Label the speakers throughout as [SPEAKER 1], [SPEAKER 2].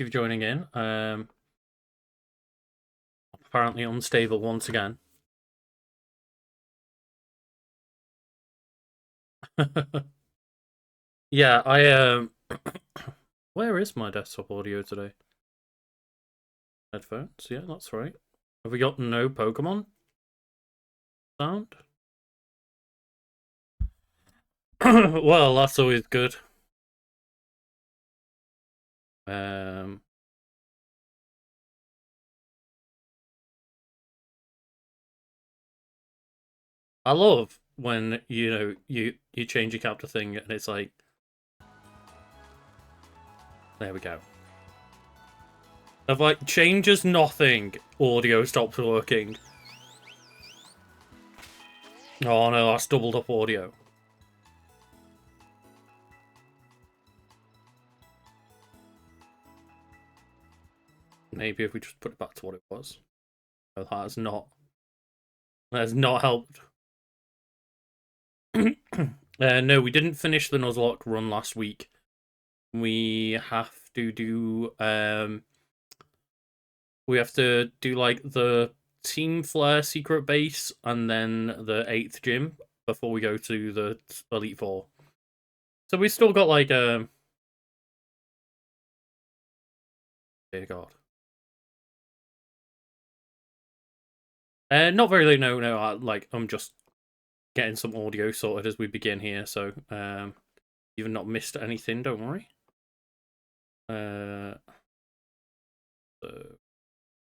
[SPEAKER 1] you for joining in. Apparently unstable once again. Yeah, where is my desktop audio today? Headphones, yeah, that's right. Have we got no Pokemon sound? Well, that's always good. I love when you change your capture thing and it's like, there we go. Of like changes nothing, audio stops working. Oh no, that's doubled up audio. Maybe if we just put it back to what it was. No, that has not helped. No, we didn't finish the Nuzlocke run last week. We have to do like the Team Flare secret base and then the 8th gym before we go to the Elite Four. So we still got like dear God. Not very late. No. I'm just getting some audio sorted as we begin here. So you've not missed anything. Don't worry. So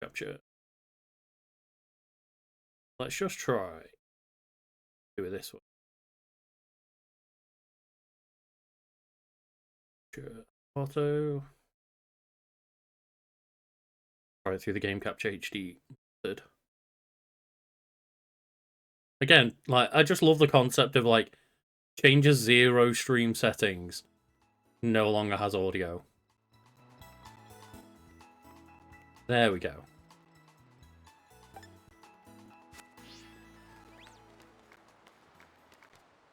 [SPEAKER 1] capture. Let's just try. Do it this way. Sure. Auto. Try through the game capture HD method. Again, like I just love the concept of like changes 0 stream settings, no longer has audio. There we go.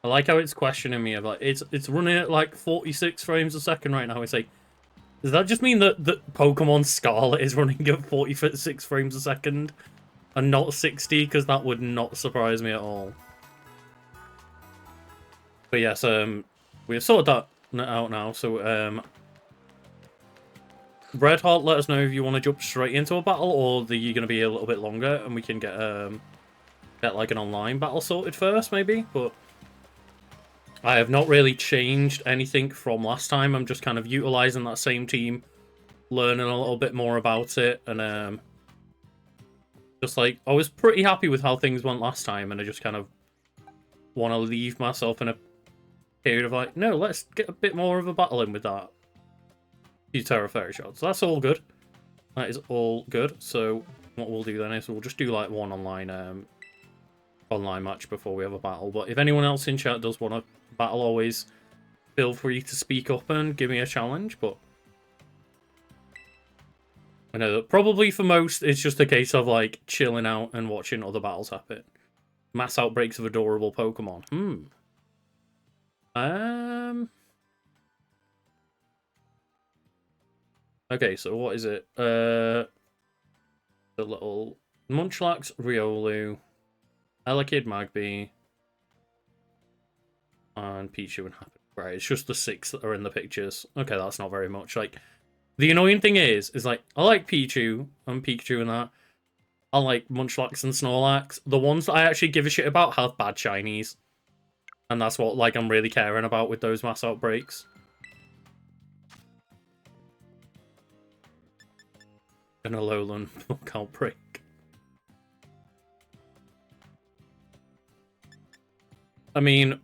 [SPEAKER 1] I like how it's questioning me of like it's running at like 46 frames a second right now. It's like, does that just mean that Pokemon Scarlet is running at 46 frames a second and not 60? Because that would not surprise me at all. But yes, we've sorted that out now. So Red Heart, let us know if you want to jump straight into a battle or you're going to be a little bit longer and we can get like an online battle sorted first, maybe. But I have not really changed anything from last time. I'm just kind of utilizing that same team, learning a little bit more about it, and just like I was pretty happy with how things went last time, and I just kind of want to leave myself in a period of like, no, let's get a bit more of a battle in with that. Terra Fairy Shot. So that's all good. That is all good. So what we'll do then is we'll just do like one online match before we have a battle. But if anyone else in chat does want to battle, always feel free to speak up and give me a challenge. But I know that probably for most it's just a case of like chilling out and watching other battles happen. Mass outbreaks of adorable Pokemon. Okay, so what is it? The little Munchlax, Riolu, Elekid, Magby, and Pichu and Happy. Right, it's just the 6 that are in the pictures. Okay, that's not very much. Like, the annoying thing is like, I like Pichu and Pikachu and that. I like Munchlax and Snorlax. The ones that I actually give a shit about have bad shinies. And that's what, like, I'm really caring about with those mass outbreaks. An Alolan outbreak. I mean,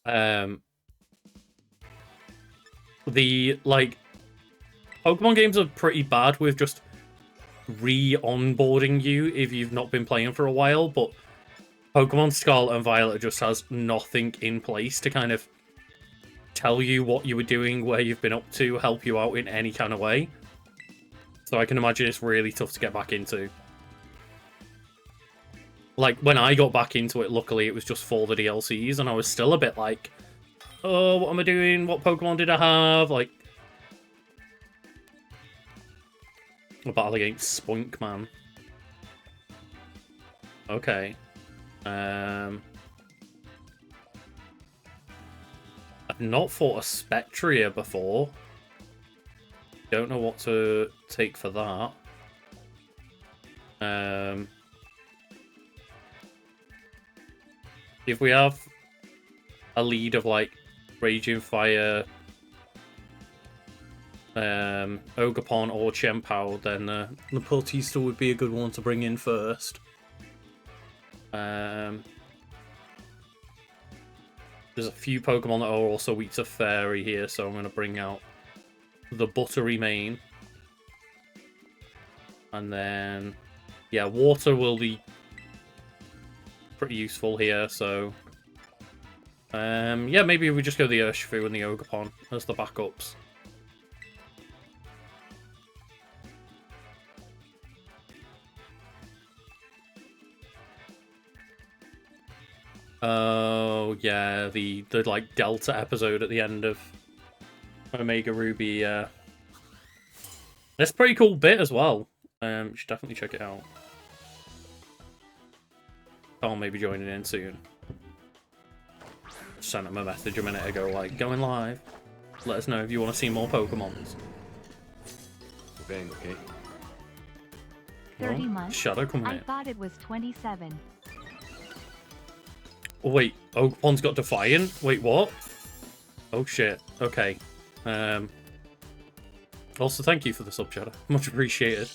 [SPEAKER 1] the like Pokemon games are pretty bad with just re-onboarding you if you've not been playing for a while, but Pokemon Scarlet and Violet just has nothing in place to kind of tell you what you were doing, where you've been up to, help you out in any kind of way. So I can imagine it's really tough to get back into. Like, when I got back into it, luckily it was just for the DLCs, and I was still a bit like, Oh, what am I doing? What Pokemon did I have? Like, a battle against Spoink Man. Okay. I've not fought a Spectria before. Don't know what to take for that. If we have a lead of like Raging Fire, Ogerpon or Chien-Pao, then the Pultista would be a good one to bring in first. There's a few Pokemon that are also weak to Fairy here, so I'm going to bring out the Buttery Mane. And then, yeah, Water will be pretty useful here, so... yeah, maybe we just go the Urshifu and the Ogerpon as the backups. Oh, yeah, the like, Delta episode at the end of Omega Ruby, That's a pretty cool bit as well. You should definitely check it out. I'll maybe join in soon. Sent him a message a minute ago, like, going live. Let us know if you want to see more Pokemons.
[SPEAKER 2] Okay.
[SPEAKER 3] 30 months.
[SPEAKER 1] Shadow coming in.
[SPEAKER 3] I thought it was 27.
[SPEAKER 1] Oh, wait, Ogerpon's got Defiant? Wait, what? Oh, shit. Okay. Also, thank you for the sub, Shadow. Much appreciated.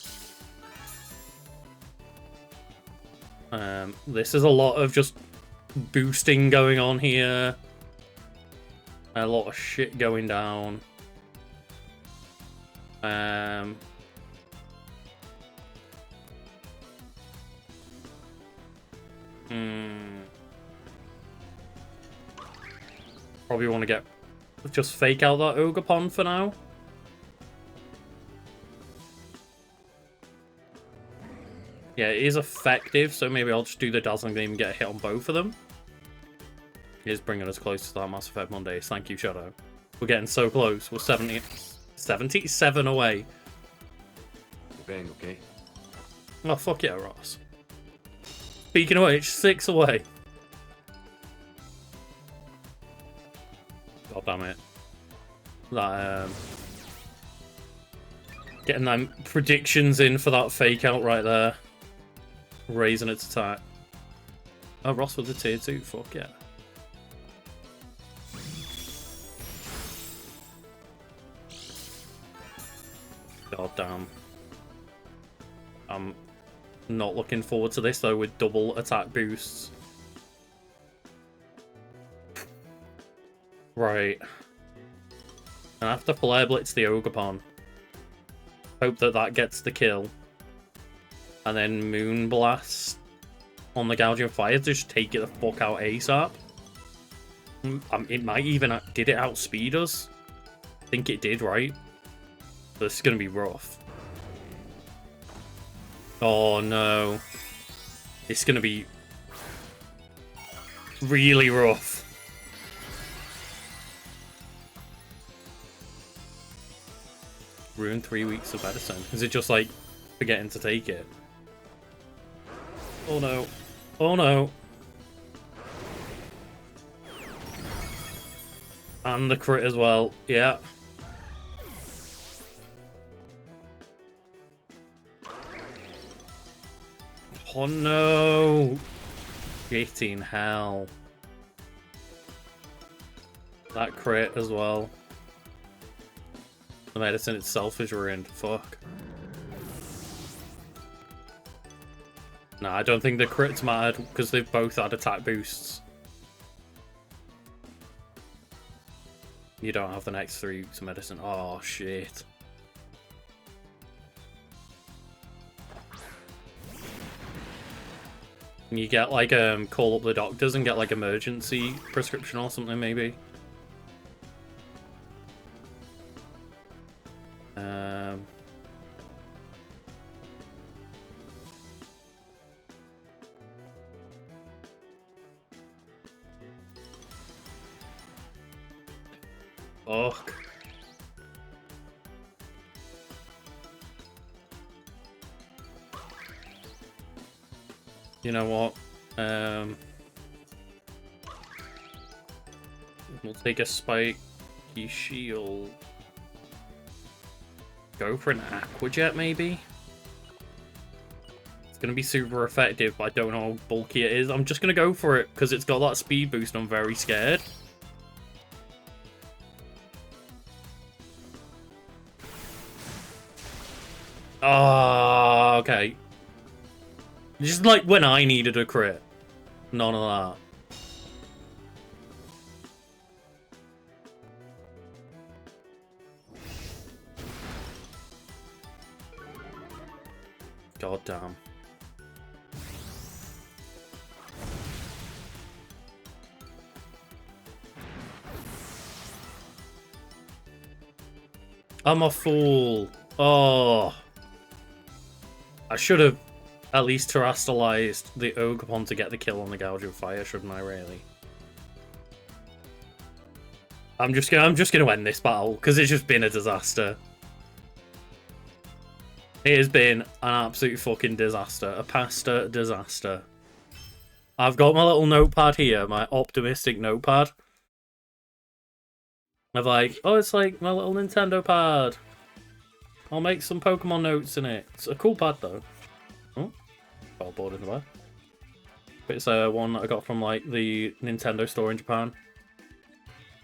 [SPEAKER 1] This is a lot of just boosting going on here. A lot of shit going down. Probably want to just fake out that Ogerpon for now. Yeah, it is effective, so maybe I'll just do the Dazzling Gleam and get a hit on both of them. It is bringing us close to that Mass Effect Mondays. Thank you, Shadow. We're getting so close. We're 77 away.
[SPEAKER 2] Okay.
[SPEAKER 1] Oh, fuck yeah, Ross. Speaking of which, 6 away. God damn it. That, getting them predictions in for that fake out right there. Raising its attack. Oh, Ross with the tier 2. Fuck yeah. God damn. I'm not looking forward to this though with double attack boosts. Right. And after Flare Blitz the Ogerpon. Hope that gets the kill. And then Moonblast on the Gouging Fire to just take it the fuck out ASAP. It might even... Did it outspeed us? I think it did, right? This is going to be rough. Oh no. It's going to be really rough. Ruin 3 weeks of medicine. Is it just like forgetting to take it? Oh no. Oh no. And the crit as well. Yeah. Oh no. Shitting hell. That crit as well. The medicine itself is ruined. Fuck. Nah, I don't think the crits mattered because they've both had attack boosts. You don't have the next 3 weeks of medicine. Oh, shit. Can you get, like, call up the doctors and get, like, emergency prescription or something, maybe? Fuck. You know what? We'll take a spiky shield. Go for an Aqua Jet, maybe? It's going to be super effective, but I don't know how bulky it is. I'm just going to go for it, because it's got that speed boost and I'm very scared. Oh, okay. Just like when I needed a crit. None of that. God damn. I'm a fool. Oh. I should have at least terrestrialized the Ogerpon to get the kill on the Gouge of Fire, shouldn't I, really? I'm just gonna end this battle, because it's just been a disaster. It has been an absolute fucking disaster. A pasta disaster. I've got my little notepad here, my optimistic notepad. Of like, oh, it's like my little Nintendo pad. I'll make some Pokemon notes in it. It's a cool pad, though. Oh, cardboard in the way. But it's one that I got from, like, the Nintendo store in Japan.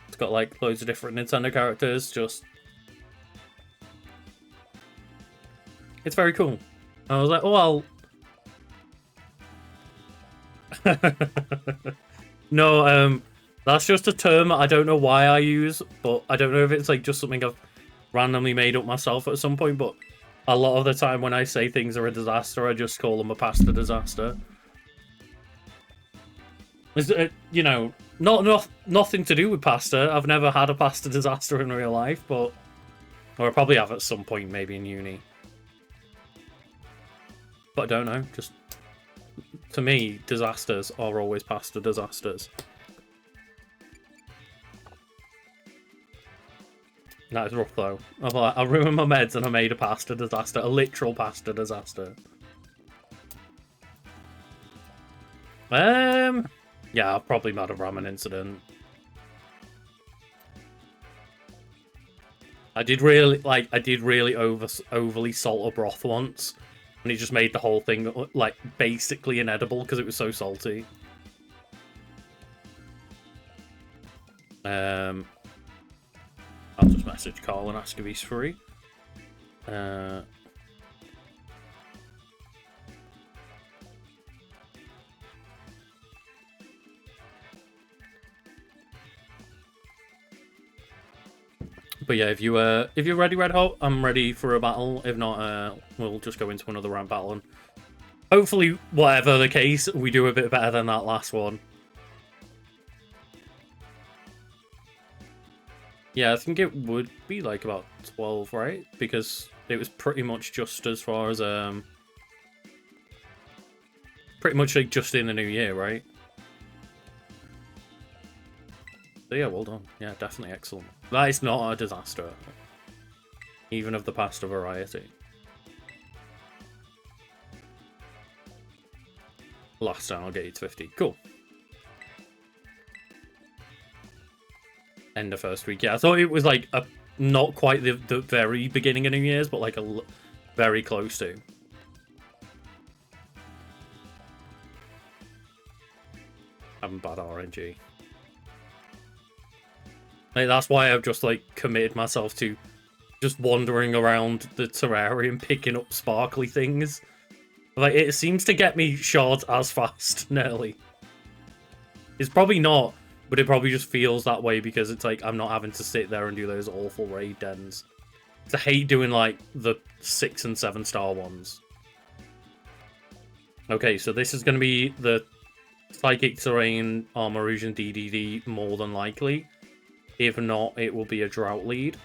[SPEAKER 1] It's got, like, loads of different Nintendo characters, just... It's very cool. And I was like, oh, I'll... No, that's just a term I don't know why I use, but I don't know if it's, like, just something I've randomly made up myself at some point, but a lot of the time when I say things are a disaster, I just call them a pasta disaster. You know, nothing to do with pasta. I've never had a pasta disaster in real life, but... Or I probably have at some point, maybe in uni. But I don't know, just... To me, disasters are always pasta disasters. That is rough, though. I ruined my meds and I made a pasta disaster. A literal pasta disaster. Yeah, I've probably had a ramen incident. I did really overly salt a broth once. And it just made the whole thing, like, basically inedible because it was so salty. I'll just message Carl and ask if he's free. But yeah, if you're ready, Red Hot, I'm ready for a battle. If not, we'll just go into another round battle, and hopefully, whatever the case, we do a bit better than that last one. Yeah, I think it would be like about 12, right? Because it was pretty much just as far as pretty much like just in the new year, right? So yeah, well done. Yeah, definitely excellent. That is not a disaster, even of the pasta variety. Last time I'll get you to 50. Cool. End of first week. Yeah, I thought it was like a not quite the very beginning of New Year's, but like very close to. Having bad RNG. Like, that's why I've just like committed myself to just wandering around the terrarium picking up sparkly things. Like, it seems to get me shards as fast, nearly. It's probably not, but it probably just feels that way because it's like I'm not having to sit there and do those awful raid dens. I hate doing like the 6 and 7 star ones. Okay, so this is going to be the Psychic Terrain Armarousian DDD more than likely. If not, it will be a Drought lead.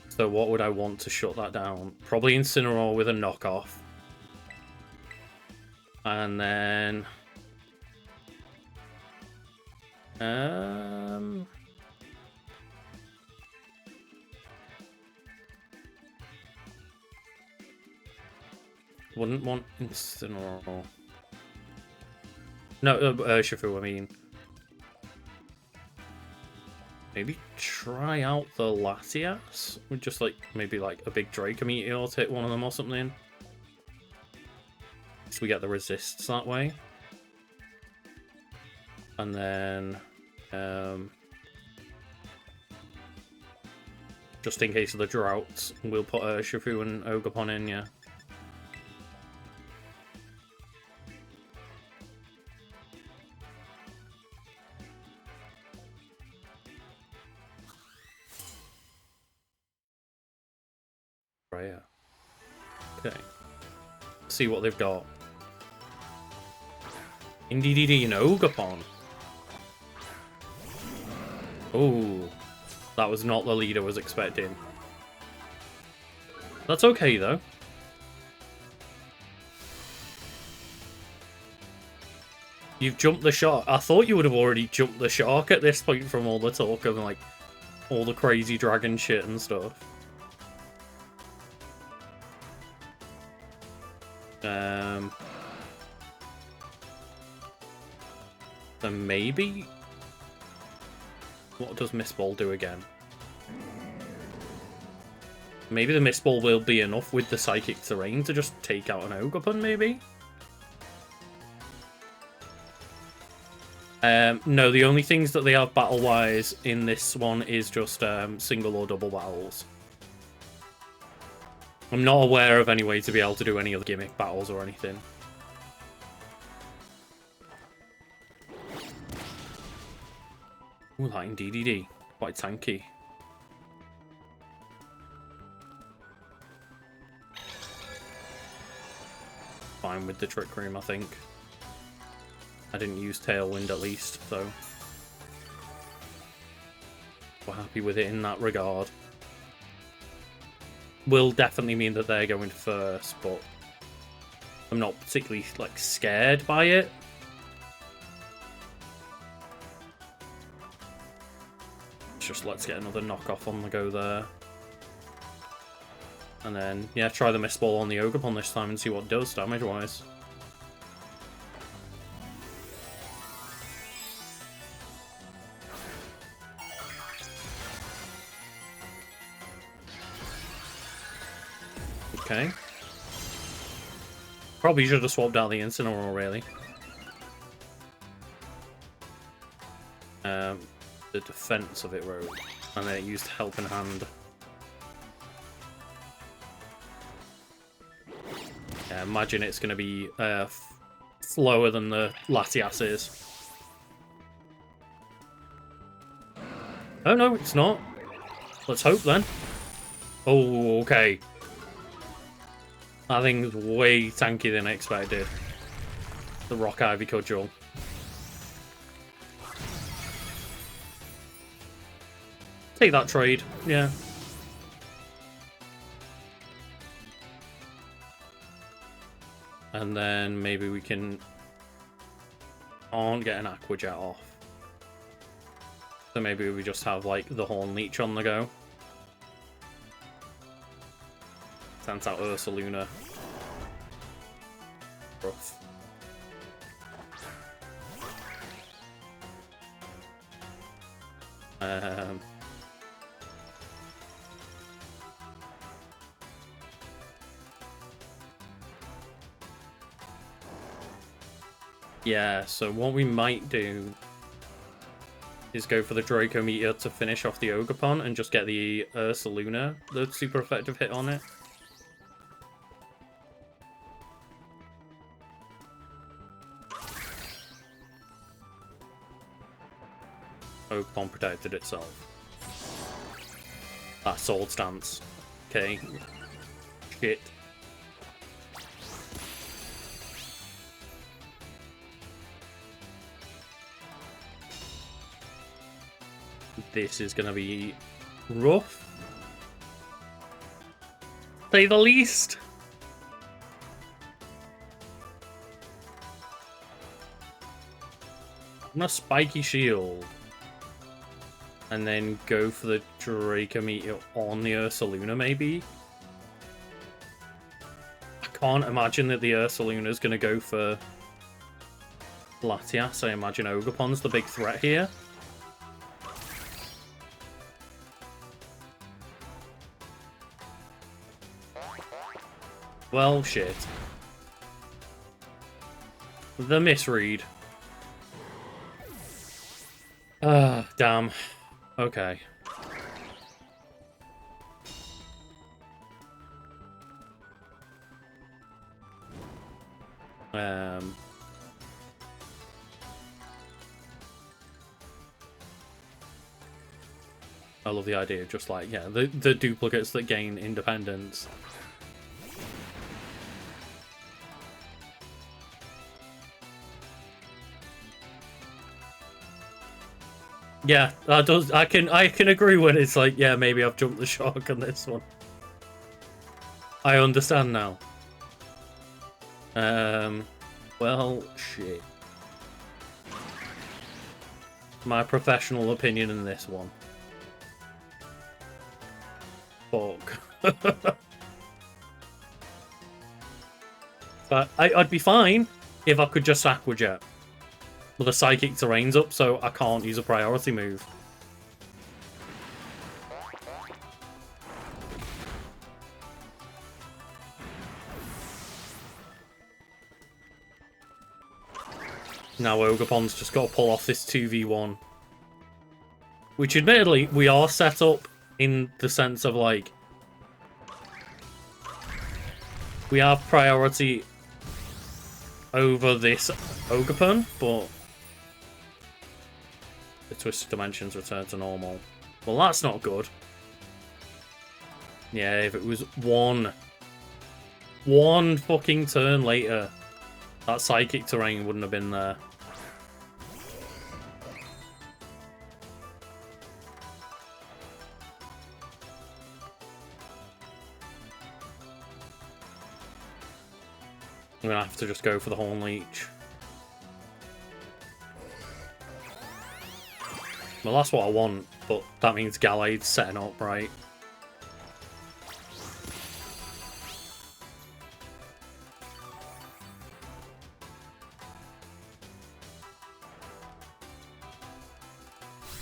[SPEAKER 1] So what would I want to shut that down? Probably Incineroar with a knockoff. And then... Wouldn't want Incineroar. No, Urshifu, I mean. Maybe try out the Latias? With just like, maybe like a big Draco Meteor to hit one of them or something. So we get the resists that way. And then, just in case of the droughts, we'll put Urshifu and Ogerpon in, yeah. Right, yeah. Okay. See what they've got. Indeedee and Ogerpon. Oh, that was not the lead I was expecting. That's okay, though. You've jumped the shark. I thought you would have already jumped the shark at this point from all the talk of, like, all the crazy dragon shit and stuff. Then maybe... What does Mist Ball do again? Maybe the Mist Ball will be enough with the Psychic Terrain to just take out an Ogerpon, maybe? No, the only things that they have battle-wise in this one is just single or double battles. I'm not aware of any way to be able to do any other gimmick battles or anything. Ooh, that indeed. Quite tanky. Fine with the Trick Room, I think. I didn't use Tailwind at least, so we're happy with it in that regard. Will definitely mean that they're going first, but I'm not particularly like scared by it. Just let's get another knockoff on the go there. And then, yeah, try the Mist Ball on the Ogerpon this time and see what it does damage-wise. Okay. Probably should have swapped out the Incineroar, really. The defense of it rose, and then it used Helping Hand. Yeah, imagine it's going to be slower than the Latias is. Oh no, it's not. Let's hope then. Oh, okay. That thing's way tankier than I expected. The Rock Ivy Cudgel. Take that trade, yeah. And then maybe we can... get an Aqua Jet off. So maybe we just have, like, the Horn Leech on the go. Sends out Ursaluna. Rough. Yeah, so what we might do is go for the Draco Meteor to finish off the Ogerpon and just get the Ursaluna, the super effective hit on it. Ogerpon protected itself. That Sword Stance. Okay. Shit. This is going to be rough, to say the least. I'm going to Spiky Shield. And then go for the Draco Meteor on the Ursaluna, maybe? I can't imagine that the Ursaluna is going to go for Latias. I imagine Ogerpon's the big threat here. Well, shit. The misread. Ah, damn. Okay. I love the idea of just like, yeah, the duplicates that gain independence. Yeah, that does. I can agree when it's like, yeah, maybe I've jumped the shark on this one. I understand now. Well, shit. My professional opinion in this one. Fuck. But I'd be fine if I could just Aqua Jet. But the Psychic Terrain's up, so I can't use a priority move. Now Ogerpon's just got to pull off this 2v1. Which, admittedly, we are set up in the sense of, like... we have priority over this Ogerpon, but... the Twisted Dimensions return to normal. Well, that's not good. Yeah, if it was one fucking turn later, that Psychic Terrain wouldn't have been there. I'm gonna have to just go for the Horn Leech. Well, that's what I want, but that means Gallade's setting up, right?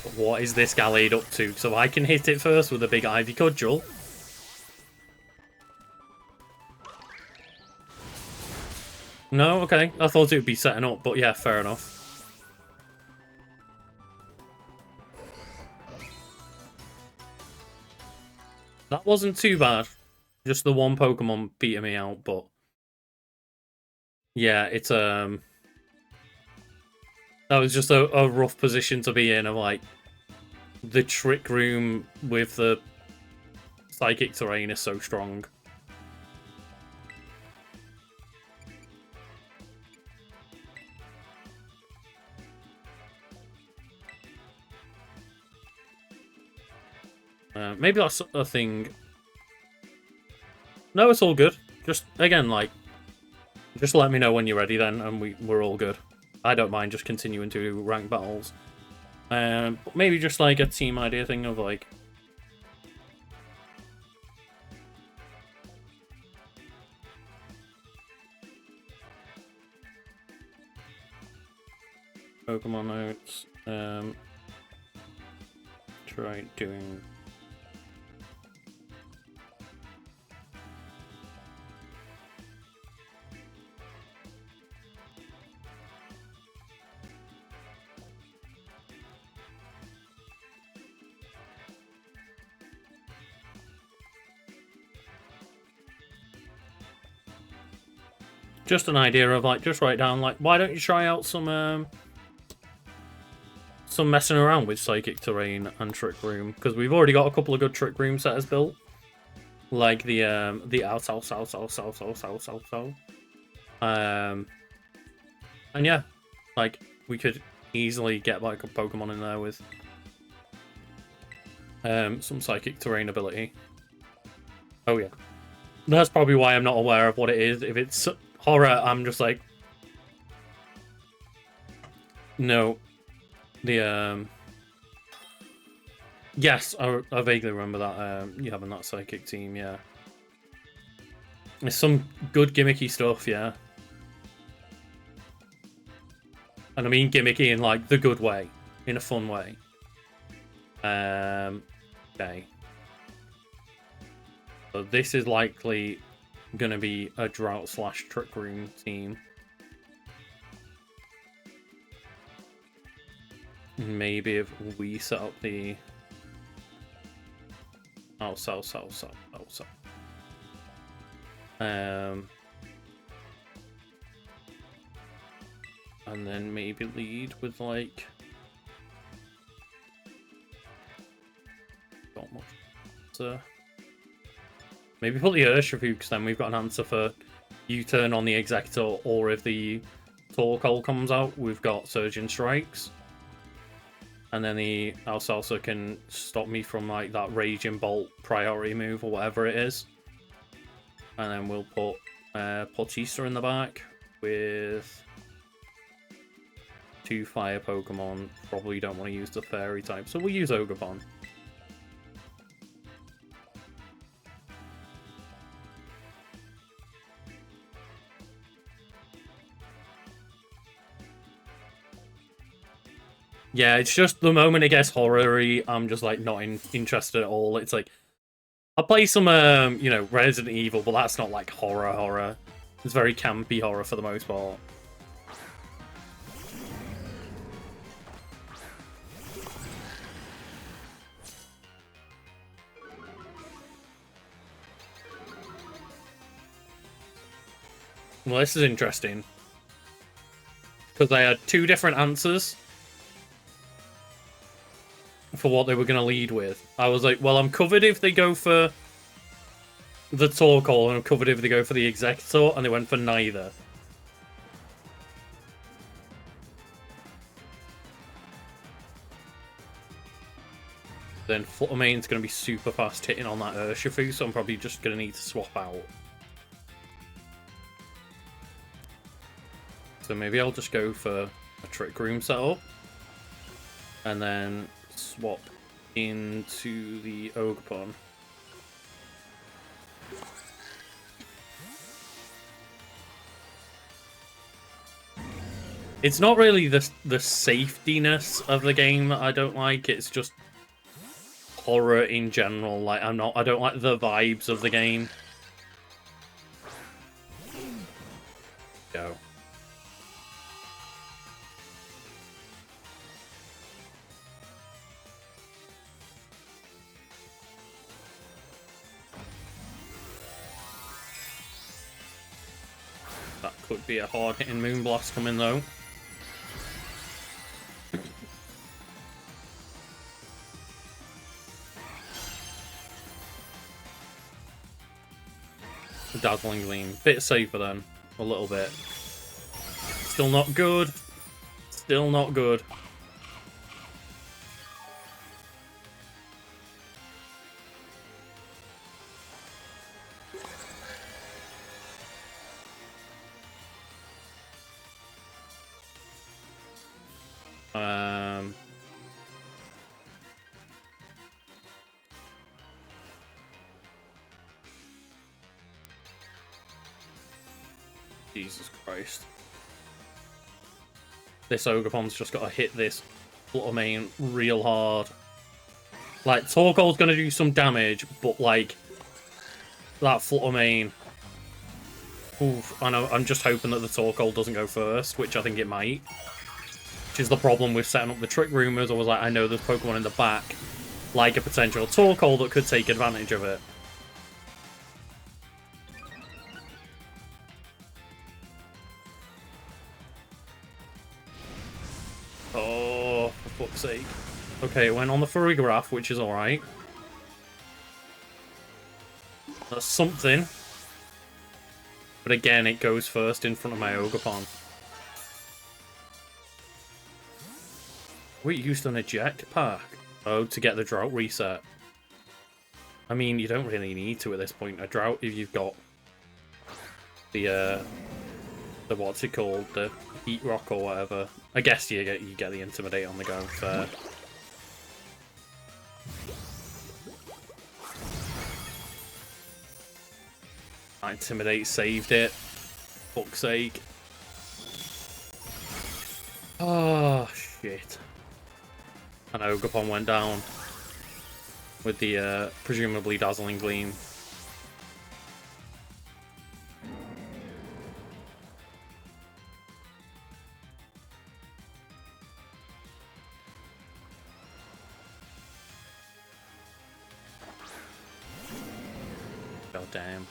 [SPEAKER 1] But what is this Gallade up to? So I can hit it first with a big Ivy Cudgel. No, okay. I thought it would be setting up, but yeah, fair enough. That wasn't too bad. Just the one Pokemon beating me out, but... yeah, it's, that was just a rough position to be in, of, like... the Trick Room with the Psychic Terrain is so strong. Maybe that's a thing. No, it's all good. Just, again, like, just let me know when you're ready then, and we're all good. I don't mind just continuing to do ranked battles. But maybe just, like, a team idea thing of, like... Pokemon notes. Try doing... just an idea of, like, just write down, like, why don't you try out some messing around with Psychic Terrain and Trick Room, because we've already got a couple of good Trick Room setters built, like the ow. And yeah, like, we could easily get, like, a Pokemon in there with some Psychic Terrain ability. Oh yeah, that's probably why I'm not aware of what it is. If it's horror, I'm just like, no. The yes, I vaguely remember that you having that Psychic team, yeah. There's some good gimmicky stuff, yeah. And I mean gimmicky in, like, the good way. In a fun way. Okay. So this is likely going to be a Drought/Trick Room team. Maybe if we set up the... Oh, so. And then maybe lead with, like... Not much. So... Maybe put the Urshifu, because then we've got an answer for U-turn on the Executor, or if the Torkoal comes out, we've got Surging Strikes. And then the Alsalsa can stop me from, like, that Raging Bolt priority move, or whatever it is. And then we'll put Portista in the back with 2 Fire Pokemon. Probably don't want to use the Fairy type, so we'll use Ogerpon. Yeah, it's just the moment it gets horror-y, I'm just, like, not interested at all. It's like, I'll play some, you know, Resident Evil, but that's not, like, horror. It's very campy horror for the most part. Well, this is interesting. Because they had 2 different answers for what they were going to lead with. I was like, well, I'm covered if they go for the Torkoal, and I'm covered if they go for the Executor, and they went for neither. Then Fluttermane's going to be super fast hitting on that Urshifu, so I'm probably just going to need to swap out. So maybe I'll just go for a Trick Room setup. And then swap into the Ogerpon. It's not really the safetiness of the game that I don't like, it's just horror in general. Like, I don't like the vibes of the game. Go. That could be a hard-hitting Moonblast coming, though. Dazzling Gleam. Bit safer, then. A little bit. Still not good. Still not good. Jesus Christ. This Ogerpon's just got to hit this Fluttermane real hard. Like, Torkoal's going to do some damage, but, like, that Fluttermane... Oof, I know, I'm just hoping that the Torkoal doesn't go first, which I think it might. Which is the problem with setting up the Trick Rumors. I was like, I know there's Pokemon in the back, like a potential Torkoal, that could take advantage of it. Oh, for fuck's sake. Okay, it went on the Farigiraf, which is alright. That's something. But again, it goes first in front of my Ogerpon. We used an eject pack. Oh, to get the drought reset. I mean, you don't really need to at this point. A drought, if you've got the what's it called? The Heat Rock or whatever. I guess you get the Intimidate on the go. Fair. Intimidate saved it. Fuck's sake. Oh, shit. And Ogapon went down with the presumably Dazzling Gleam. God damn.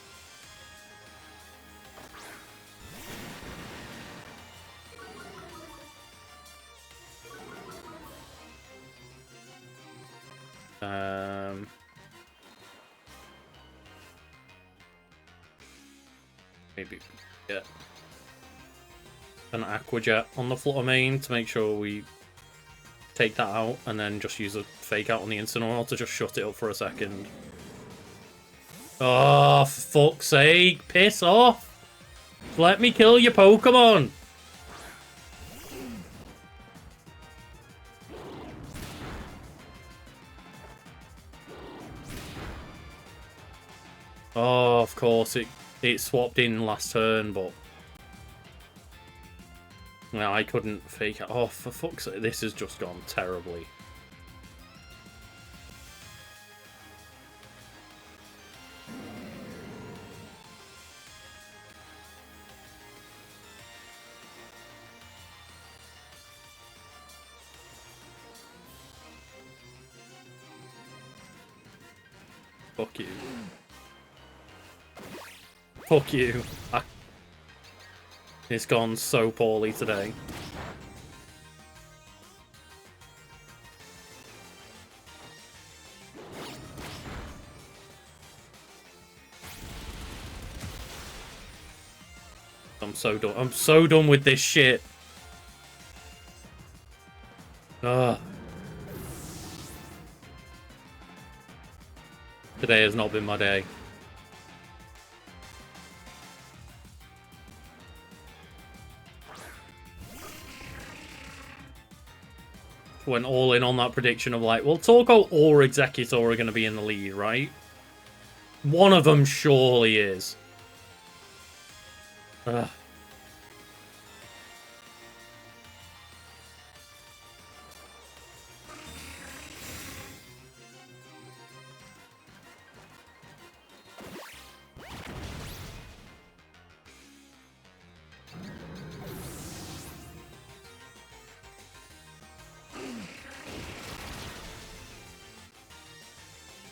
[SPEAKER 1] Maybe get an Aqua Jet on the Flutter Mane to make sure we take that out, and then just use a Fake Out on the Incineroar to just shut it up for a second. Oh, for fuck's sake, piss off! Let me kill your Pokemon! Oh, of course, it swapped in last turn, but... No, I couldn't fake it. Oh, for fuck's sake, this has just gone terribly. Fuck you. Fuck you. It's gone so poorly today. I'm so done. I'm so done with this shit. Ugh. Today has not been my day. Went all in on that prediction of like, well, Torkoal or Executor are going to be in the lead, right? One of them surely is. Ugh.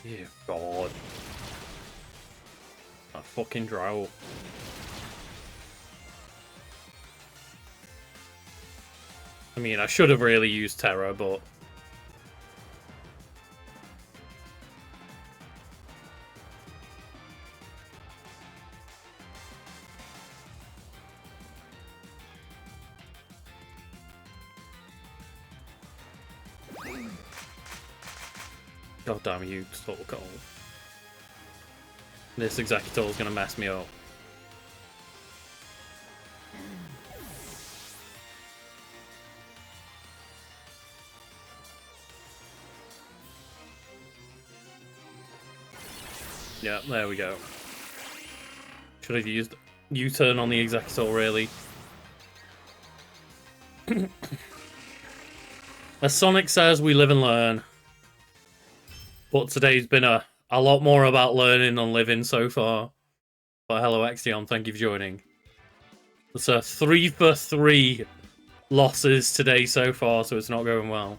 [SPEAKER 1] Dear God. That fucking drought. I mean, I should have really used Terra, but... God damn you, Torkoal. This Executor is gonna mess me up. Yeah, there we go. Should have used U-turn on the Executor, really. As Sonic says, we live and learn. But today's been a lot more about learning than living so far. But hello, Exion, thank you for joining. It's a 3 for 3 losses today so far, so it's not going well.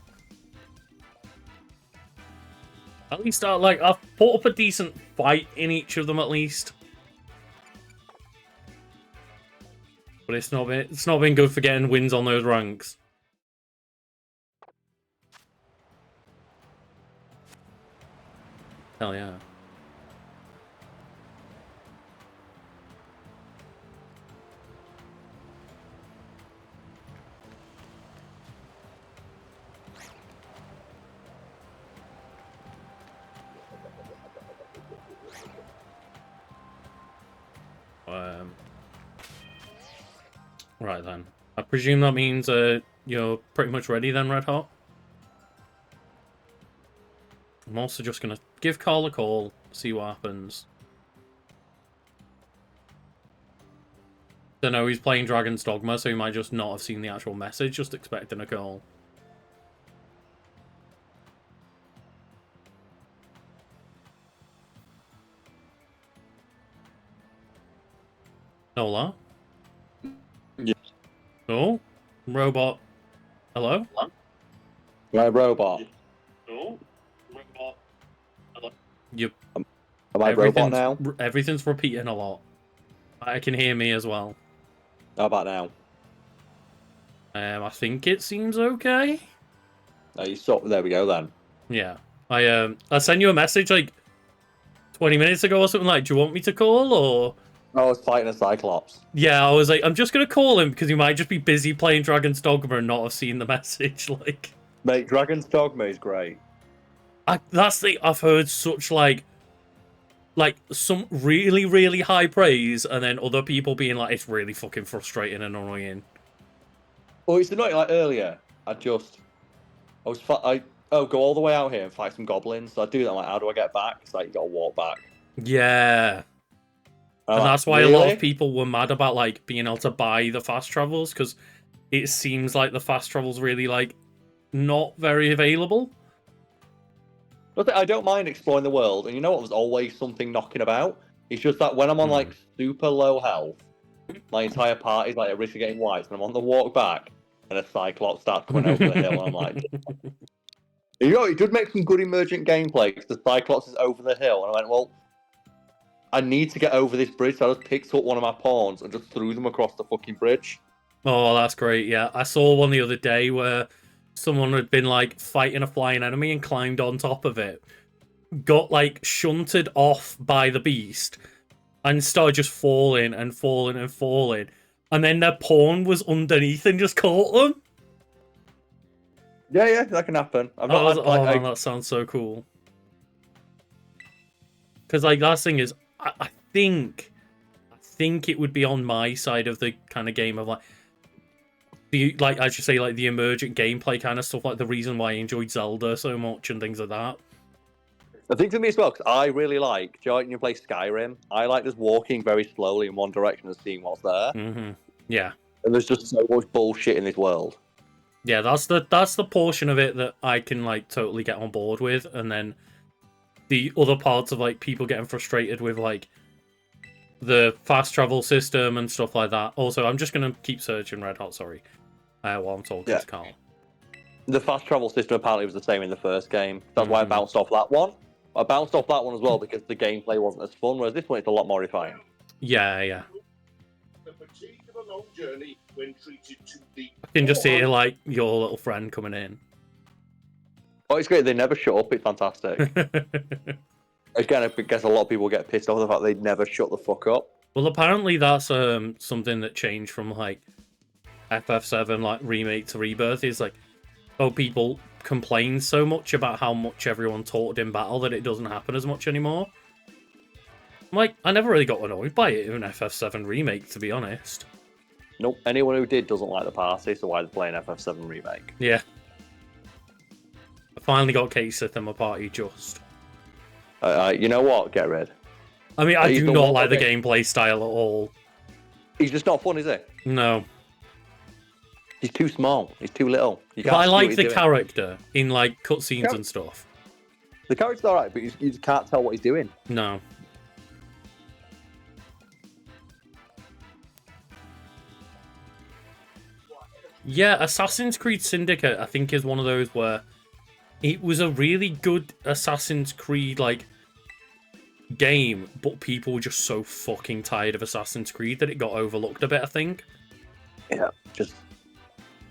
[SPEAKER 1] At least I've put up a decent fight in each of them at least. But it's not been good for getting wins on those ranks. Hell yeah. Right then. I presume that means you're pretty much ready then, Red Hot? I'm also just gonna give Carl a call, see what happens. Don't know, he's playing Dragon's Dogma, so he might just not have seen the actual message, just expecting a call. Hola?
[SPEAKER 2] Yeah.
[SPEAKER 1] Oh? Robot. Hello?
[SPEAKER 2] Right, robot.
[SPEAKER 1] Oh? Robot. Hello? You.
[SPEAKER 2] Am I robot now?
[SPEAKER 1] Everything's repeating a lot. I can hear me as well.
[SPEAKER 2] How about now?
[SPEAKER 1] I think it seems okay.
[SPEAKER 2] No, you stop. There we go then.
[SPEAKER 1] Yeah. I sent you a message like 20 minutes ago or something like, do you want me to call or...
[SPEAKER 2] I was fighting a Cyclops.
[SPEAKER 1] Yeah, I was like, I'm just gonna call him because he might just be busy playing Dragon's Dogma and not have seen the message, like...
[SPEAKER 2] Mate, Dragon's Dogma is great.
[SPEAKER 1] That's the... I've heard such, like, some really, really high praise, and then other people being like, it's really fucking frustrating and annoying.
[SPEAKER 2] Well, it's annoying, like, earlier, I go all the way out here and fight some goblins. So I do that, I'm like, how do I get back? It's like, you gotta walk back.
[SPEAKER 1] Yeah. And
[SPEAKER 2] like,
[SPEAKER 1] that's why
[SPEAKER 2] really?
[SPEAKER 1] a lot of people were mad about, like, being able to buy the fast travels, because it seems like the fast travel's really, like, not very available.
[SPEAKER 2] But I don't mind exploring the world, and you know what? There's always something knocking about. It's just that when I'm on, like, super low health, my entire party's, like, at risk of getting wiped, and I'm on the walk back, and a Cyclops starts coming over the hill, and I'm like... You know, it did make some good emergent gameplay, because the Cyclops is over the hill, and I went, well... I need to get over this bridge, so I just picked up one of my pawns and just threw them across the fucking bridge.
[SPEAKER 1] Oh, that's great, yeah. I saw one the other day where someone had been, like, fighting a flying enemy and climbed on top of it. Got, like, shunted off by the beast and started just falling and falling and falling. And then their pawn was underneath and just caught them.
[SPEAKER 2] Yeah, that can happen.
[SPEAKER 1] Man, that sounds so cool. Because, like, that thing is... I think it would be on my side of the kind of game of like I should say like the emergent gameplay kind of stuff, like the reason why I enjoyed Zelda so much and things like that.
[SPEAKER 2] I think for me as well, because I really like, do you know, when you play Skyrim, I like just walking very slowly in one direction and seeing what's there.
[SPEAKER 1] Mm-hmm. Yeah.
[SPEAKER 2] And there's just so much bullshit in this world.
[SPEAKER 1] Yeah, that's the portion of it that I can like totally get on board with, and then the other parts of like people getting frustrated with like the fast travel system and stuff like that. Also, I'm just gonna keep searching Red Hot, sorry, while I'm talking to Carl.
[SPEAKER 2] The fast travel system apparently was the same in the first game. That's why I bounced off that one. I bounced off that one as well because the gameplay wasn't as fun, whereas this one it's a lot more refined.
[SPEAKER 1] Yeah. I can just hear like your little friend coming in.
[SPEAKER 2] Oh, it's great. They never shut up. It's fantastic. Again, I guess a lot of people get pissed off the fact they never shut the fuck up.
[SPEAKER 1] Well, apparently that's something that changed from like FF7 like remake to Rebirth. Is like, oh, people complain so much about how much everyone talked in battle that it doesn't happen as much anymore. Like, I never really got annoyed by it in FF7 remake, to be honest.
[SPEAKER 2] Nope. Anyone who did doesn't like the party, so why they're playing FF7 remake?
[SPEAKER 1] Yeah. I finally got Kate Sith in my party just.
[SPEAKER 2] You know what? Get rid.
[SPEAKER 1] I mean, I do not like the gameplay style at all.
[SPEAKER 2] He's just not fun, is he?
[SPEAKER 1] No.
[SPEAKER 2] He's too small. He's too little.
[SPEAKER 1] But I like the character in like cutscenes and stuff.
[SPEAKER 2] The character's alright, but you just can't tell what he's doing.
[SPEAKER 1] No. Yeah, Assassin's Creed Syndicate, I think, is one of those where it was a really good Assassin's Creed, like, game, but people were just so fucking tired of Assassin's Creed that it got overlooked a bit, I think.
[SPEAKER 2] Yeah, just...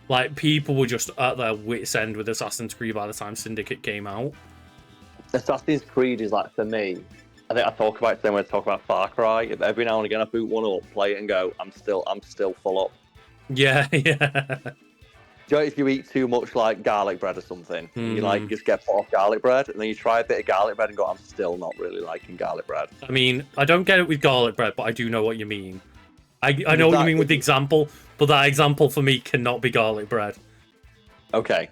[SPEAKER 1] Like, people were just at their wits' end with Assassin's Creed by the time Syndicate came out.
[SPEAKER 2] Assassin's Creed is, like, for me, I think I talk about it the same way I talk about Far Cry. If every now and again I boot one up, play it and go, I'm still full up.
[SPEAKER 1] Yeah.
[SPEAKER 2] Do you know, if you eat too much like garlic bread or something, you like just get put off garlic bread, and then you try a bit of garlic bread and go, I'm still not really liking garlic bread.
[SPEAKER 1] I mean, I don't get it with garlic bread, but I do know what you mean. I know what you mean with the example, but that example for me cannot be garlic bread.
[SPEAKER 2] Okay.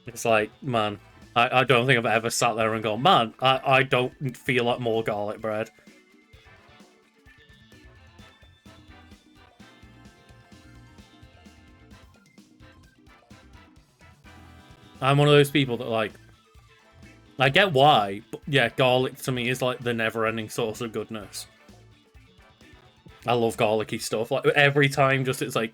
[SPEAKER 1] It's like, man, I don't think I've ever sat there and gone, man, I don't feel like more garlic bread. I'm one of those people that, like, I get why, but yeah, garlic to me is like the never-ending source of goodness. I love garlicky stuff. Like, every time, just it's like,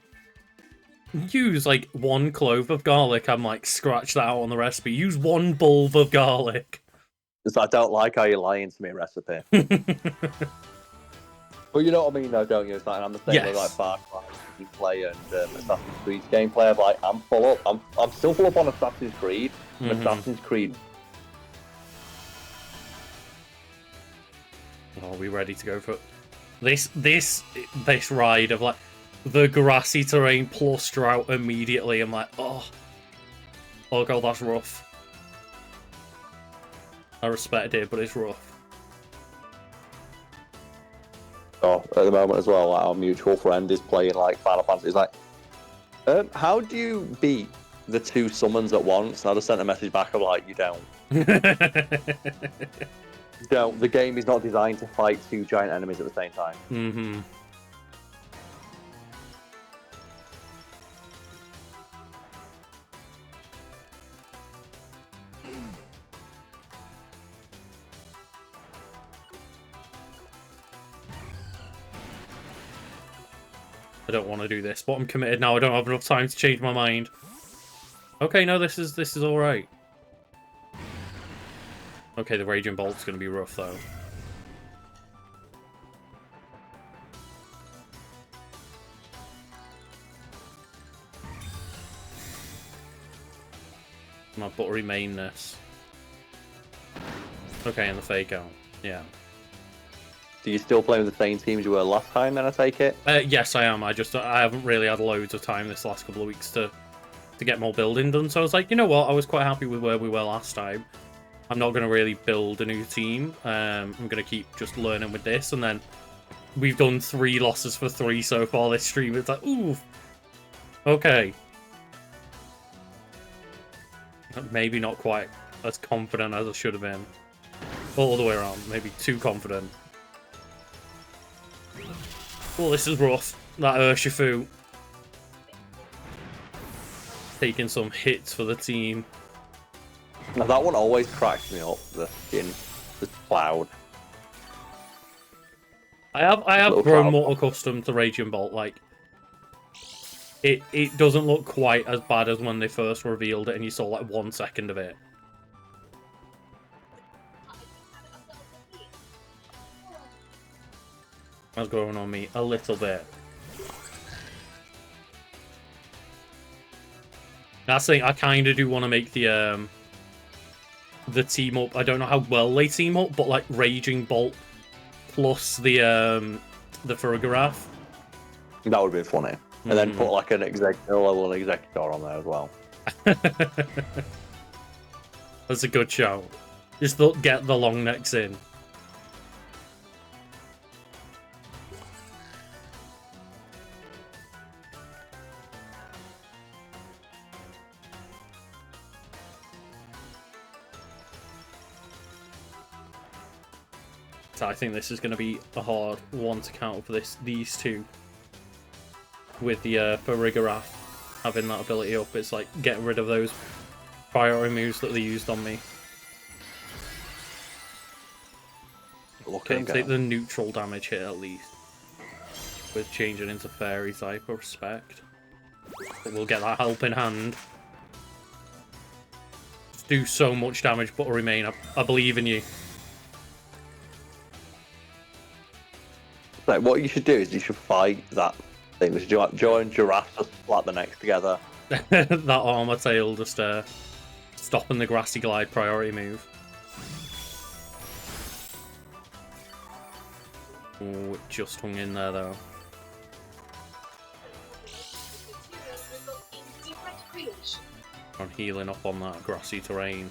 [SPEAKER 1] use like 1 clove of garlic, I'm like, scratch that out on the recipe. Use 1 bulb of garlic.
[SPEAKER 2] Because I don't like how you're lying to me a recipe. But you know what I mean, though, don't you? It's like, I'm the same
[SPEAKER 1] Yes.
[SPEAKER 2] with like Far Cry gameplay and Assassin's Creed gameplay. I'm like, I'm full up. I'm still full up on Assassin's Creed. Assassin's Creed.
[SPEAKER 1] Oh, are we ready to go for this ride of like the grassy terrain plus drought immediately? I'm like, oh god, that's rough. I respect it, but it's rough.
[SPEAKER 2] Oh, at the moment as well, like, our mutual friend is playing like Final Fantasy. He's like, how do you beat the 2 summons at once? And I just sent a message back of like, you don't. You don't. The game is not designed to fight 2 giant enemies at the same time.
[SPEAKER 1] Mm-hmm. I don't want to do this, but I'm committed now. I don't have enough time to change my mind. Okay, no, this is all right. Okay, the Raging Bolt's going to be rough, though. My buttery mainness. Okay, and the fake out. Yeah.
[SPEAKER 2] Do you still play with the same teams you were last time, then I take it?
[SPEAKER 1] Yes, I am. I haven't really had loads of time this last couple of weeks to get more building done. So I was like, you know what? I was quite happy with where we were last time. I'm not going to really build a new team. I'm going to keep just learning with this. And then we've done 3 losses for 3 so far this stream. It's like, ooh. Okay. Maybe not quite as confident as I should have been. All the way around. Maybe too confident. Oh, this is rough. That Urshifu. Taking some hits for the team.
[SPEAKER 2] Now, that one always cracks me up, the skin, the cloud.
[SPEAKER 1] I have grown more accustomed to Raging Bolt. Like, it doesn't look quite as bad as when they first revealed it and you saw like 1 second of it. That's growing on me a little bit. That's the thing, I kind of do want to make the team up. I don't know how well they team up, but like Raging Bolt plus the Farigiraf.
[SPEAKER 2] That would be funny. And then put like an level Executor on there as well.
[SPEAKER 1] That's a good shout. Just get the long necks in. So I think this is going to be a hard one to count for these 2. With the Farigiraf having that ability up, it's like getting rid of those priority moves that they used on me. Okay, take the neutral damage hit at least. With changing into fairy type or respect. But we'll get that helping hand. Just do so much damage, but remain. I believe in you.
[SPEAKER 2] Like, what you should do is you should fight that thing. You should join Giraffe to slap the necks together.
[SPEAKER 1] That armor tail just stopping the grassy glide priority move. Oh, it just hung in there though. I'm healing up on that grassy terrain.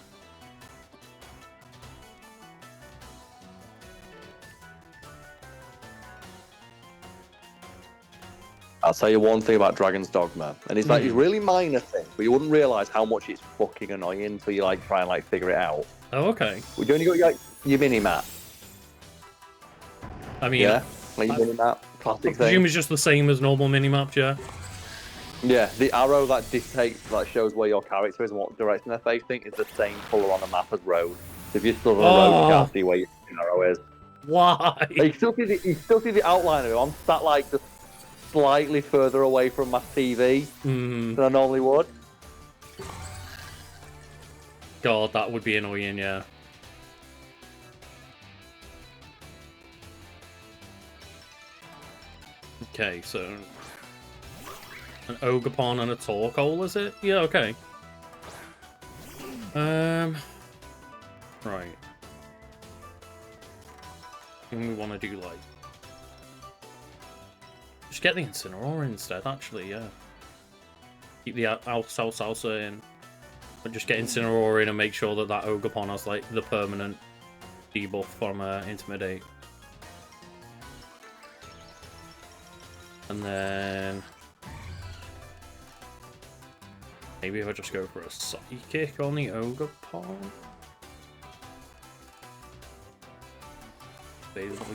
[SPEAKER 2] I'll tell you one thing about Dragon's Dogma, and it's like it's really minor thing, but you wouldn't realise how much it's fucking annoying until you like try and like figure it out.
[SPEAKER 1] Oh, okay.
[SPEAKER 2] Would you only got like your mini map?
[SPEAKER 1] I mean,
[SPEAKER 2] yeah, like your mini map, classic
[SPEAKER 1] I
[SPEAKER 2] thing.
[SPEAKER 1] presume it's just the same as normal minimap, yeah.
[SPEAKER 2] Yeah, the arrow that dictates, that shows where your character is and what direction they're facing, is the same colour on the map as road. If you're stood on a road, you can't see where your arrow is.
[SPEAKER 1] Why?
[SPEAKER 2] You still see the outline of it. I'm sat like just slightly further away from my TV than I normally would.
[SPEAKER 1] God, that would be annoying, yeah. Okay, so an Ogerpon and a Torkoal, is it? Yeah, okay. Right. I think we want to do, like... Just get the Incineroar instead, actually, yeah. Keep the Salsa in. But just get Incineroar in and make sure that that Ogerpon has, like, the permanent debuff from Intimidate. And then... Maybe if I just go for a Psychic on the Ogerpon?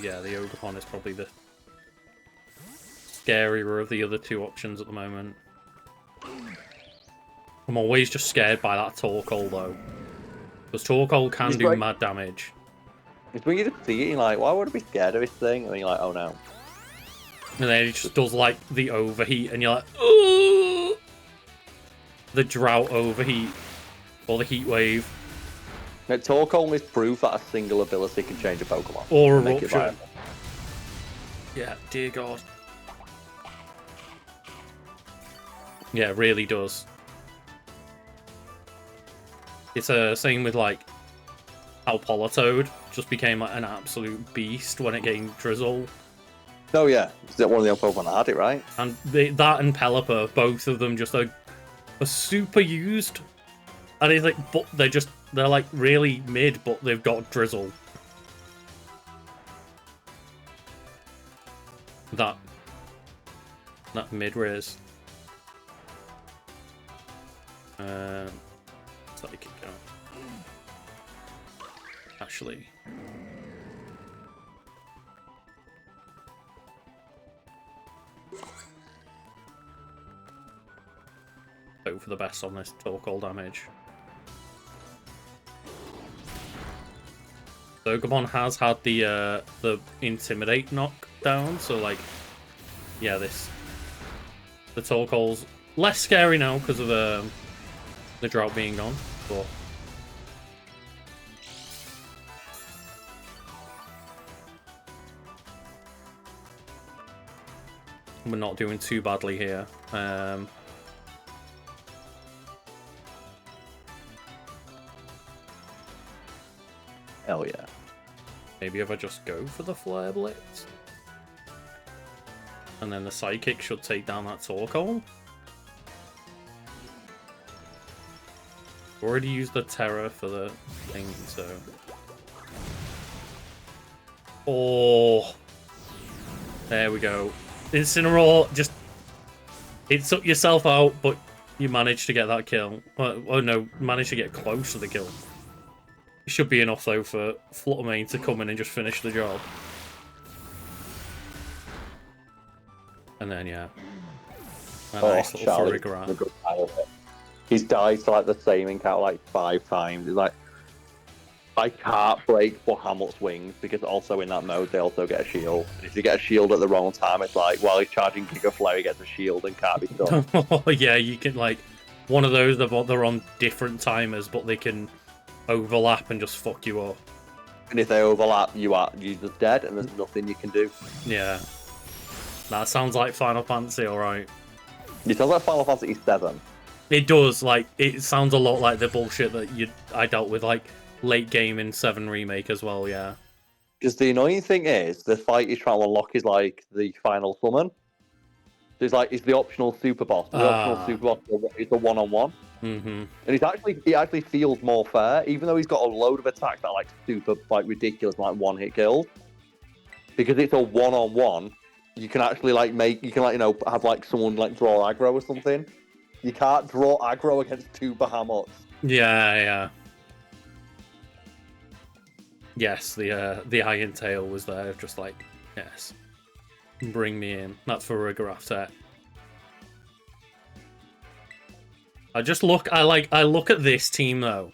[SPEAKER 1] Yeah, the Ogerpon is probably the scarier of the other two options at the moment. I'm always just scared by that Torkoal, though. Because Torkoal can do mad damage.
[SPEAKER 2] It's when you just see it, you're like, why would I be scared of this thing? And then you're like, oh no.
[SPEAKER 1] And then it just does, like, the overheat, and you're like, ooh! The drought overheat. Or the heat wave.
[SPEAKER 2] Torkoal is proof that a single ability can change a Pokemon.
[SPEAKER 1] Or Eruption. Yeah, dear God. Yeah, it really does. It's a same with, like, how Politoed just became, like, an absolute beast when it gained Drizzle.
[SPEAKER 2] Oh yeah, is that one of the other Pokemon that had it, right?
[SPEAKER 1] And that and Pelipper, both of them just are super used. And it's like, but they're like really mid, but they've got Drizzle. That mid raise. Psychic out. Actually. Hope for the best on this Torkoal damage. Ogerpon has had the Intimidate knockdown, so like, yeah, the Torkoal's less scary now because of the drought being gone, but we're not doing too badly here.
[SPEAKER 2] Hell yeah.
[SPEAKER 1] Maybe if I just go for the Flare Blitz. And then the Psychic should take down that Torkoal. Already used the Terror for the thing, so... Oh! There we go. Incineroar, just... It took yourself out, but you managed to get that kill. Oh no, managed to get close to the kill. It should be enough, though, for Fluttermane to come in and just finish the job. And then, yeah. A nice little Farigiraf.
[SPEAKER 2] He's died to, like, the same encounter, like, 5 times. It's like, I can't break Bahamut's wings, because also in that mode, they also get a shield. And if you get a shield at the wrong time, it's like, while he's charging Giga Flare, he gets a shield and can't be done.
[SPEAKER 1] Oh, yeah, you can, like, one of those, they're on different timers, but they can overlap and just fuck you up.
[SPEAKER 2] And if they overlap, you're just dead, and there's nothing you can do.
[SPEAKER 1] Yeah. That sounds like Final Fantasy, alright.
[SPEAKER 2] It sounds like Final Fantasy 7.
[SPEAKER 1] It does, like, it sounds a lot like the bullshit that I dealt with, like, late game in 7 Remake as well, yeah.
[SPEAKER 2] Because the annoying thing is, the fight he's trying to unlock is, like, the final summon. So it's the optional super boss. The optional super boss is the one-on-one.
[SPEAKER 1] Mm-hmm.
[SPEAKER 2] And it actually feels more fair, even though he's got a load of attacks that are, like, super, like, ridiculous, like, one-hit kills. Because it's a one-on-one, you can actually, like, have, like, someone, like, draw aggro or something. You can't draw aggro against 2 Bahamuts.
[SPEAKER 1] Yeah. Yes, the Iron Tail was there, just like, yes. Bring me in. That's for Farigiraf tech. I just look. I look at this team though,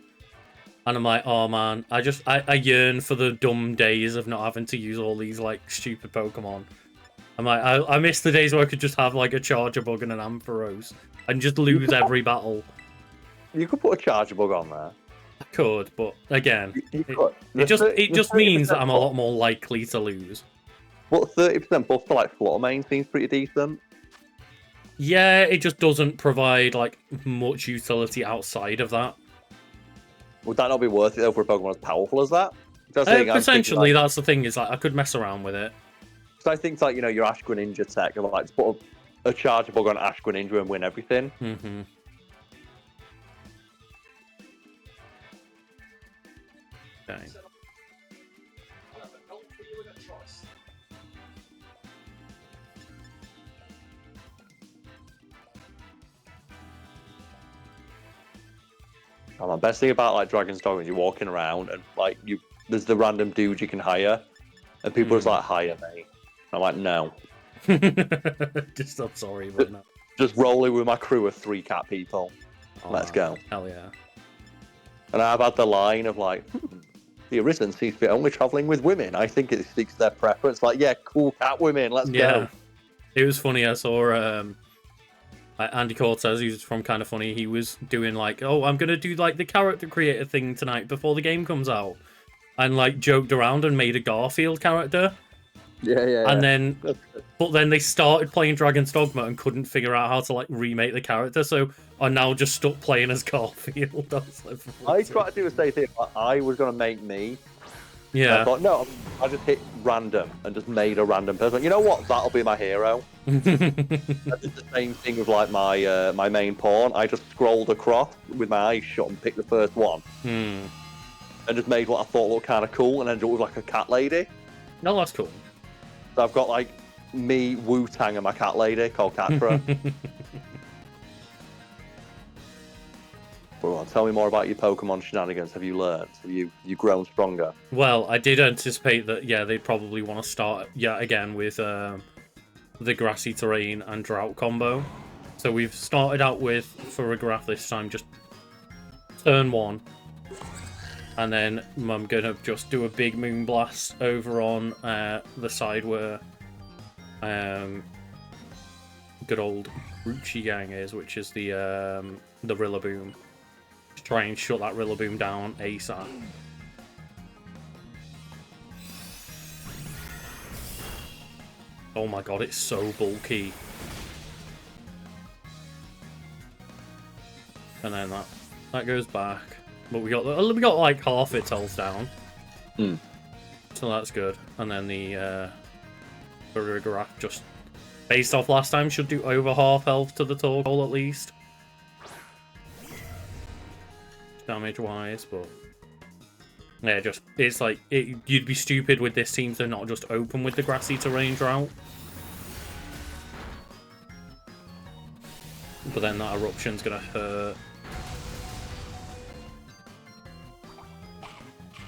[SPEAKER 1] and I'm like, oh man, I yearn for the dumb days of not having to use all these like stupid Pokemon. I'm like, I miss the days where I could just have like a Charger Bug and an Ampharos and just lose every battle.
[SPEAKER 2] You could put a Charger Bug on there.
[SPEAKER 1] I could, but again,
[SPEAKER 2] You could.
[SPEAKER 1] it just means that I'm a
[SPEAKER 2] buff.
[SPEAKER 1] lot more likely to lose.
[SPEAKER 2] But 30% buff to like Flutter Mane seems pretty decent.
[SPEAKER 1] Yeah, it just doesn't provide like much utility outside of that.
[SPEAKER 2] Would that not be worth it though for a Pokemon as powerful as that?
[SPEAKER 1] Potentially, that's the thing, is like I could mess around with it.
[SPEAKER 2] So I think like, you know, your Ash Greninja tech, and like put a Charger Bug on Ash Greninja and win everything.
[SPEAKER 1] Mm-hmm. Okay.
[SPEAKER 2] And the best thing about like Dragon's Dogma is you're walking around and like there's the random dude you can hire, and people are just like, hire me. I'm like, no.
[SPEAKER 1] Just, I'm sorry, but no.
[SPEAKER 2] Just rolling with my crew of 3 cat people.
[SPEAKER 1] Oh,
[SPEAKER 2] Let's go.
[SPEAKER 1] Hell yeah.
[SPEAKER 2] And I've had the line of like, the Arisen seems to be only traveling with women. I think it speaks to their preference. Like, yeah, cool cat women. Let's go.
[SPEAKER 1] It was funny. I saw Andy Cortez, who's from Kind of Funny. He was doing like, oh, I'm gonna do like the character creator thing tonight before the game comes out, and like joked around and made a Garfield character.
[SPEAKER 2] Yeah.
[SPEAKER 1] And then, but then they started playing Dragon's Dogma and couldn't figure out how to like remake the character, so are now just stuck playing as Garfield.
[SPEAKER 2] I tried to do the same thing. I was gonna make me.
[SPEAKER 1] Yeah.
[SPEAKER 2] I thought, no, I just hit random and just made a random person. You know what? That'll be my hero. I did the same thing with like my main pawn. I just scrolled across with my eyes shut and picked the first one. And just made what I thought looked kind of cool, and ended up with like a cat lady.
[SPEAKER 1] No, that's cool.
[SPEAKER 2] So I've got like me, Wu-Tang, and my cat lady called Catra. Well, tell me more about your Pokemon shenanigans. Have you learned? Have you grown stronger?
[SPEAKER 1] Well, I did anticipate that, yeah, they'd probably want to start yet again with the grassy terrain and drought combo. So we've started out with, for Regraph this time, just turn 1. And then I'm going to just do a big Moonblast over on the side where good old Ruchigang is, which is the Rillaboom. Try and shut that Rillaboom down ASAP. Oh my god, it's so bulky. And then that goes back. But we got like half its health down. So that's good. And then the Farigiraf, just based off last time, should do over half health to the Torkoal at least. Damage wise, but yeah, just it's like you'd be stupid with this team to not just open with the grassy terrain drought. But then that eruption's gonna hurt.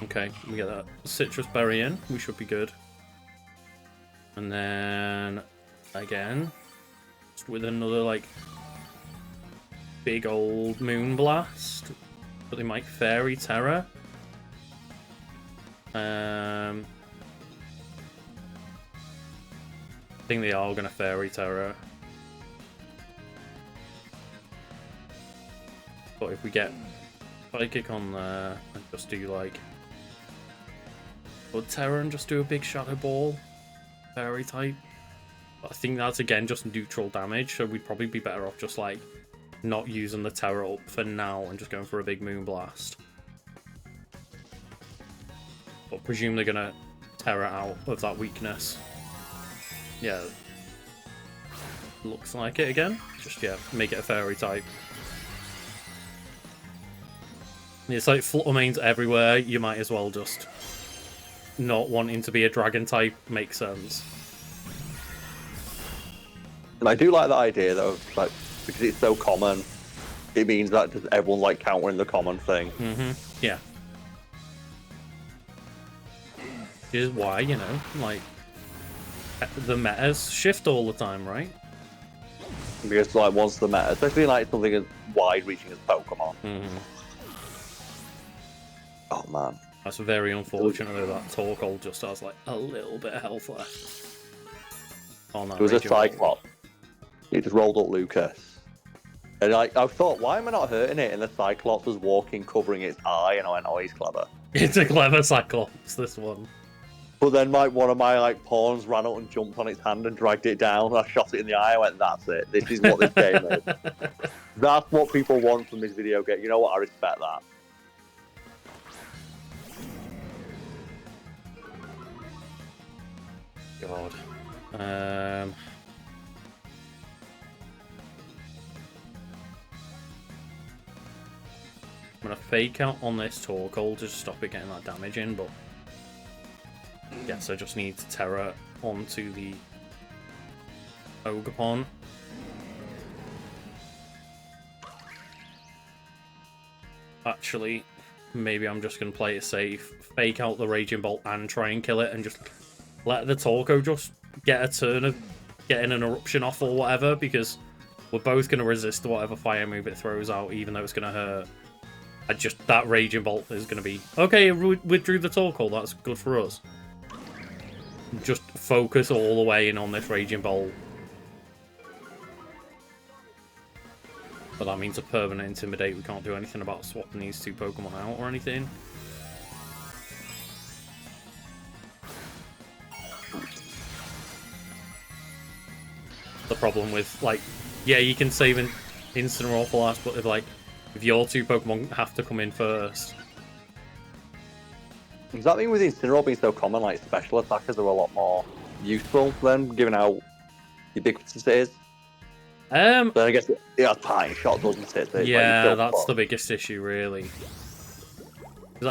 [SPEAKER 1] Okay, we get that citrus berry in, we should be good. And then again, just with another like big old Moonblast. But they might Fairy Terror. I think they are going to Fairy Terror. But if we get Psychic on there and just do like Blood Terror and just do a big Shadow Ball, Fairy type. But I think that's again just neutral damage, so we'd probably be better off just like not using the Terror up for now and just going for a big Moonblast. But presume they're gonna Terror out of that weakness. Yeah. Looks like it again. Just, yeah, make it a Fairy type. It's like Flutter Mane's everywhere, you might as well just not wanting to be a Dragon type makes sense.
[SPEAKER 2] And I do like the idea though, like, because it's so common, it means that just everyone's like countering the common thing.
[SPEAKER 1] Yeah. Which is why, you know, like, the metas shift all the time, right?
[SPEAKER 2] Because like once the meta, especially like something as wide-reaching as Pokemon. Oh man,
[SPEAKER 1] that's very unfortunate though. That Torkoal just has like a little bit of health left. On that
[SPEAKER 2] it was a
[SPEAKER 1] Raging Ball.
[SPEAKER 2] Cyclops. He just rolled up Lucas, and I thought, why am I not hurting it? And the Cyclops was walking, covering its eye, and I went, oh, he's clever.
[SPEAKER 1] It's a clever Cyclops. This one.
[SPEAKER 2] But then one of my like pawns ran up and jumped on its hand and dragged it down. And I shot it in the eye. I went, "That's it. This is what this game is. That's what people want from this video game." You know what? I respect that.
[SPEAKER 1] God. I'm gonna fake out on this Torkoal to stop it getting that damage in, but yes, I just need to Terra onto the Ogerpon. Actually, maybe I'm just gonna play it safe, fake out the Raging Bolt and try and kill it, and just let the Torkoal just get a turn of getting an eruption off or whatever, because we're both gonna resist whatever fire move it throws out, even though it's gonna hurt. That Raging Bolt is going to be... Okay, it withdrew the Torkoal. That's good for us. Just focus all the way in on this Raging Bolt. But that means a permanent Intimidate. We can't do anything about swapping these two Pokemon out or anything. The problem with, like... Yeah, you can save an Incineroar for last, but if your two Pokemon have to come in first.
[SPEAKER 2] Does that mean with Incineroar being so common, like special attackers are a lot more useful then, given how ubiquitous it is? Then I guess it has Parting Shot, doesn't it? So
[SPEAKER 1] yeah, that's the biggest issue, really.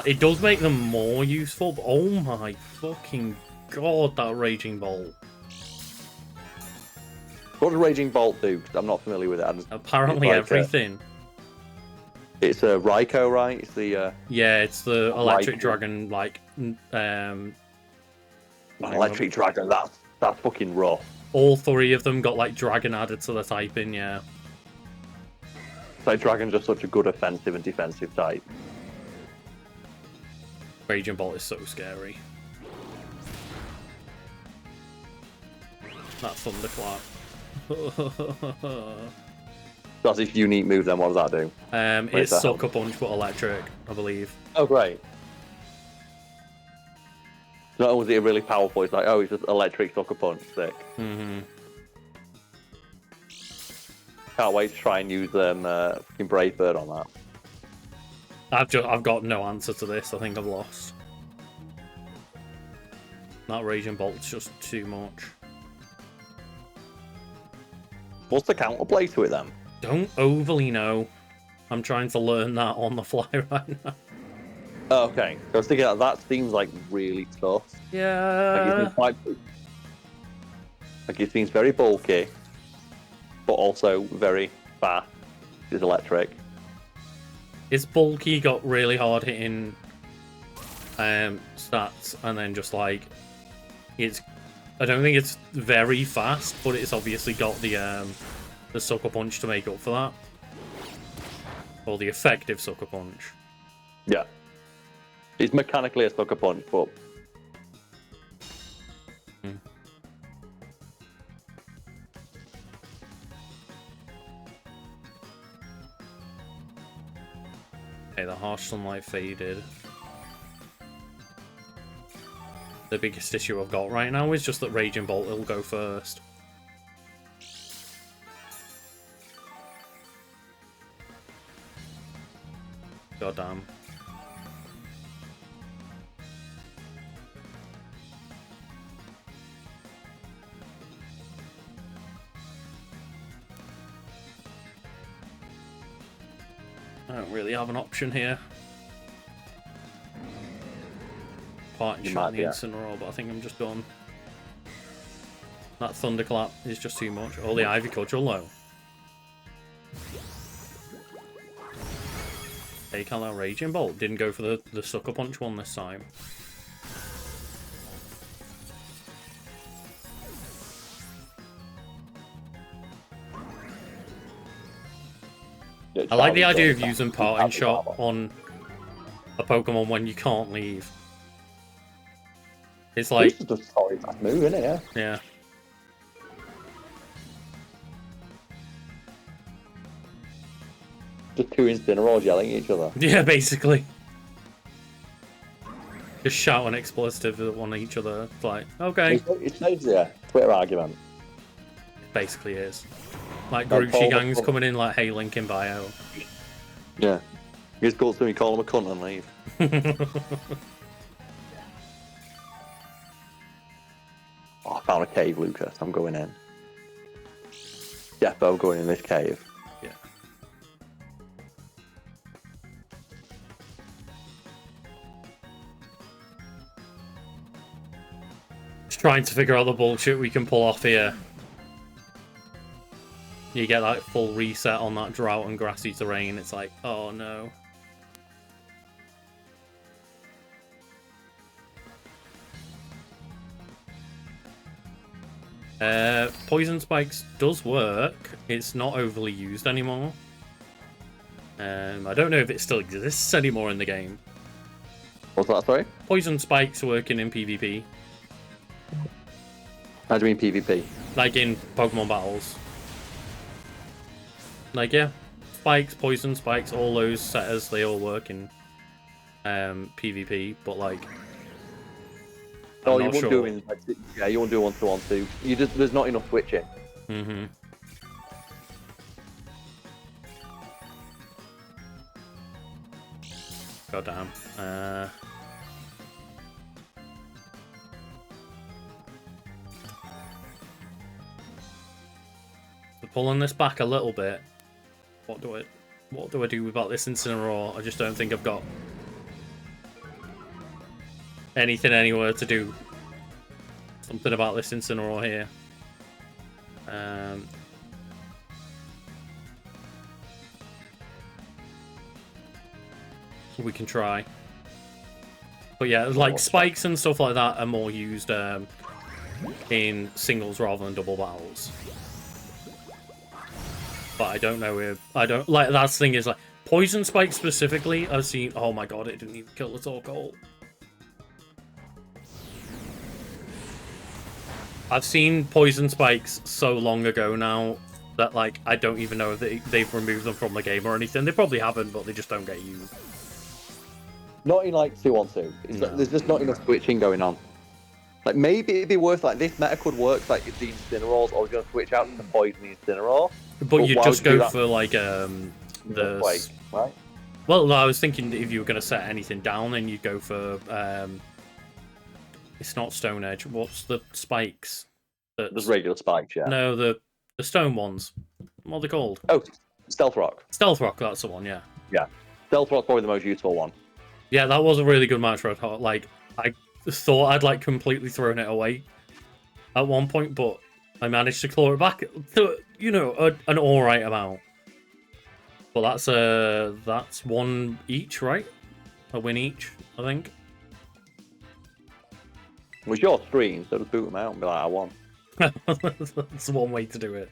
[SPEAKER 1] It does make them more useful, but oh my fucking god, that Raging Bolt.
[SPEAKER 2] What does Raging Bolt do? I'm not familiar with it.
[SPEAKER 1] Apparently everything.
[SPEAKER 2] It's a Raikou, right? It's the
[SPEAKER 1] yeah, it's the Electric
[SPEAKER 2] Raikou.
[SPEAKER 1] Dragon, like
[SPEAKER 2] Electric Dragon. That's fucking rough.
[SPEAKER 1] All three of them got like Dragon added to the typing, yeah.
[SPEAKER 2] Like Dragon's just such a good offensive and defensive type.
[SPEAKER 1] Raging Bolt is so scary. That Thunderclap.
[SPEAKER 2] That's its unique move then, what does that do?
[SPEAKER 1] It's Sucker Punch but electric, I believe.
[SPEAKER 2] Oh, great. Not only is it really powerful, it's like, oh, it's just electric Sucker Punch, sick. Can't wait to try and use fucking Brave Bird on that.
[SPEAKER 1] I've got no answer to this, I think I've lost. That Raging Bolt's just too much.
[SPEAKER 2] What's the counterplay to it then?
[SPEAKER 1] Don't overly know. I'm trying to learn that on the fly right now.
[SPEAKER 2] Oh, okay. I was thinking that seems like really tough.
[SPEAKER 1] Yeah.
[SPEAKER 2] It seems very bulky, but also very fast. It's electric.
[SPEAKER 1] It's bulky, got really hard hitting stats, and then just like it's. I don't think it's very fast, but it's obviously got the Sucker Punch to make up for that. Or the effective Sucker Punch.
[SPEAKER 2] Yeah. It's mechanically a Sucker Punch, but... Okay, the Harsh Sunlight faded. The biggest issue I've got right now is just that Raging Bolt will go first. God damn. I don't really have an option here. Parting Shot and the Incineroar, but I think I'm just done. That Thunderclap is just too much. Oh, the Ivy Cudgel low. Take out that Raging Bolt. Didn't go for the Sucker Punch one this time.
[SPEAKER 1] I like the idea of using parting shot on a Pokemon when you can't leave. It's like...
[SPEAKER 2] This is just sorry, fast move, isn't it? Yeah.
[SPEAKER 1] Yeah.
[SPEAKER 2] Just two Incineroars yelling at each other.
[SPEAKER 1] Yeah, basically. Just shouting expletives at one each other. It's like, okay.
[SPEAKER 2] It's yeah, Twitter argument.
[SPEAKER 1] It basically is. Like
[SPEAKER 2] Like
[SPEAKER 1] Gucci gangs coming in like, hey, link in bio.
[SPEAKER 2] Yeah. You just go to him, you call him a cunt and leave. Oh, I found a cave, Lucas. I'm going in. Defo going in this cave.
[SPEAKER 1] Yeah. Just trying to figure out the bullshit we can pull off here. You get like full reset on that drought and grassy terrain. It's like, oh no. Poison Spikes does work. It's not overly used anymore. I don't know if it still exists anymore in the game.
[SPEAKER 2] What's that, sorry?
[SPEAKER 1] Poison Spikes working in PvP.
[SPEAKER 2] How do you mean PvP?
[SPEAKER 1] Like in Pokemon battles. Like, yeah. Spikes, Poison Spikes, all those setters, they all work in PvP, but like...
[SPEAKER 2] Oh, you won't do it in, yeah, you won't do 1-2-1-2. You just, there's not enough switching.
[SPEAKER 1] Mm-hmm. Goddamn. So pulling this back a little bit. What do I do about this Incineroar? I just don't think I've got anything anywhere to do something about this Incineroar here. We can try. But yeah, like spikes and stuff like that are more used in singles rather than double battles. But I don't know if like that's the thing is like poison spike specifically. I've seen. Oh my god, it didn't even kill the Torkoal. I've seen poison spikes so long ago now that like I don't even know if they've removed them from the game or anything. They probably haven't, but they just don't get used.
[SPEAKER 2] Not in like 2-on-2.
[SPEAKER 1] No.
[SPEAKER 2] There's just not enough switching going on. Like maybe it'd be worth like this meta could work like if the Incineroars or you're gonna switch out to the poison Incineroar.
[SPEAKER 1] But you just go for like
[SPEAKER 2] Right?
[SPEAKER 1] Well, no, I was thinking if you were gonna set anything down, then you'd go for it's not Stone Edge. What's the spikes?
[SPEAKER 2] There's regular spikes, yeah.
[SPEAKER 1] No, the stone ones. What are they called?
[SPEAKER 2] Oh, Stealth Rock.
[SPEAKER 1] Stealth Rock, that's the one, yeah.
[SPEAKER 2] Yeah. Stealth Rock's probably the most useful one.
[SPEAKER 1] Yeah, that was a really good match, Red Hot. Like, I thought I'd like completely thrown it away at one point, but I managed to claw it back to, you know, an alright amount. But that's one each, right? A win each, I think.
[SPEAKER 2] It was your stream, so just boot them out and be like, I won.
[SPEAKER 1] That's one way to do it.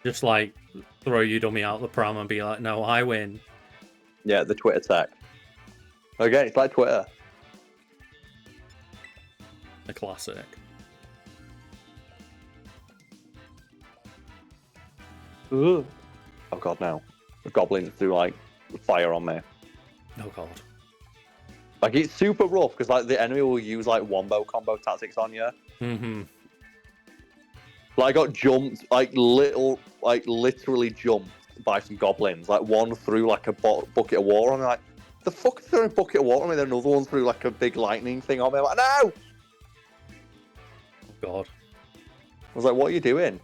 [SPEAKER 1] Just like throw your dummy out the pram and be like, no, I win.
[SPEAKER 2] Yeah, the Twitter tech. Again, it's like Twitter.
[SPEAKER 1] A classic.
[SPEAKER 2] Ooh. Oh god, no. The goblins do like fire on me.
[SPEAKER 1] Oh god.
[SPEAKER 2] Like it's super rough because like the enemy will use like wombo combo tactics on you.
[SPEAKER 1] Mm-hmm.
[SPEAKER 2] Like I got jumped, like literally jumped by some goblins. Like one threw like a bucket of water on me. Like the fuck is throwing a bucket of water on me? Then another one threw like a big lightning thing on me. I'm like no.
[SPEAKER 1] Oh god.
[SPEAKER 2] I was like, what are you doing?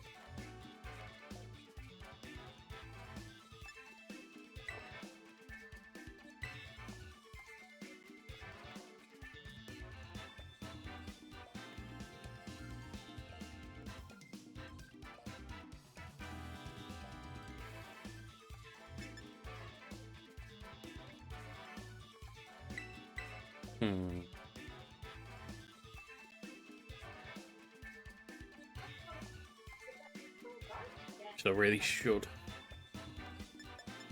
[SPEAKER 1] So I really should.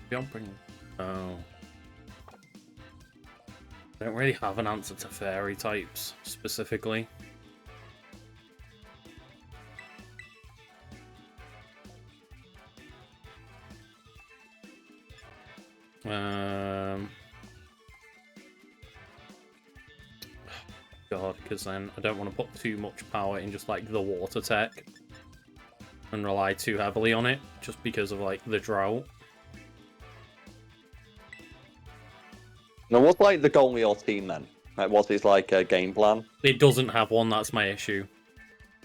[SPEAKER 1] Jumping. Oh. I don't really have an answer to fairy types specifically. God, because then I don't want to put too much power in just like the water tech and rely too heavily on it, just because of like the drought.
[SPEAKER 2] Now, what's like the goal of your team then? Like, what's its like a game plan?
[SPEAKER 1] It doesn't have one. That's my issue.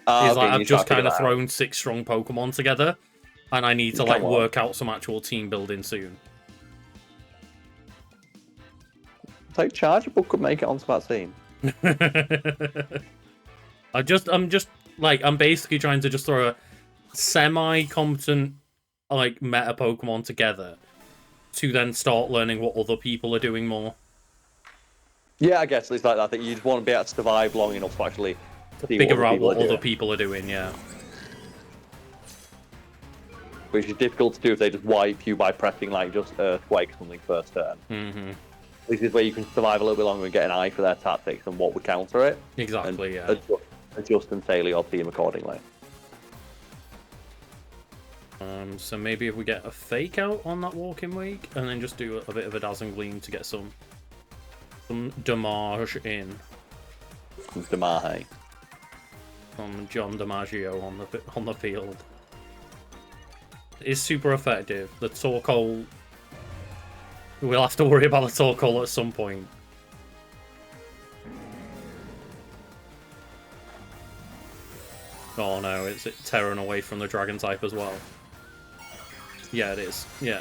[SPEAKER 2] Okay,
[SPEAKER 1] Like I've just kind of thrown 6 strong Pokemon together, and I need to like work out some actual team building soon.
[SPEAKER 2] Like Chargeable could make it onto that team.
[SPEAKER 1] I'm basically trying to just throw a semi-competent like meta Pokemon together to then start learning what other people are doing more.
[SPEAKER 2] Yeah, I guess it's like that. I think you just want to be able to survive long enough to actually
[SPEAKER 1] figure out what other people are doing, yeah.
[SPEAKER 2] Which is difficult to do if they just wipe you by pressing like just Earthquake or something first turn.
[SPEAKER 1] Mm-hmm.
[SPEAKER 2] This is where you can survive a little bit longer and get an eye for their tactics and what would counter it.
[SPEAKER 1] Exactly, yeah.
[SPEAKER 2] Adjust and tailor your team accordingly.
[SPEAKER 1] So maybe if we get a fake out on that walking week, and then just do a bit of a Dazzling Gleam to get some damage in.
[SPEAKER 2] Damage.
[SPEAKER 1] From John DiMaggio on the field. It's super effective. The Torkoal... We'll have to worry about the Torkoal at some point. Oh no, is it tearing away from the Dragon type as well? Yeah, it is. Yeah.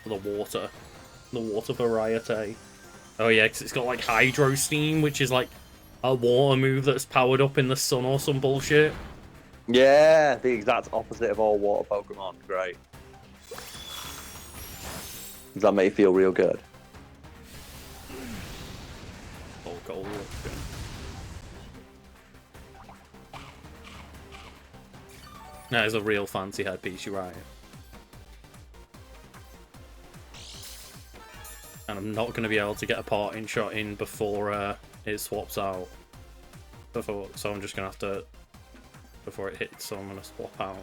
[SPEAKER 1] The water variety. Oh yeah, because it's got like Hydro Steam, which is like a water move that's powered up in the sun or some bullshit.
[SPEAKER 2] Yeah, the exact opposite of all water Pokemon. Great. Does that make you feel real good?
[SPEAKER 1] Oh, gold. That is a real fancy headpiece, you're right. And I'm not going to be able to get a parting shot in before it swaps out. So I'm just going to have to... Before it hits, so I'm going to swap out.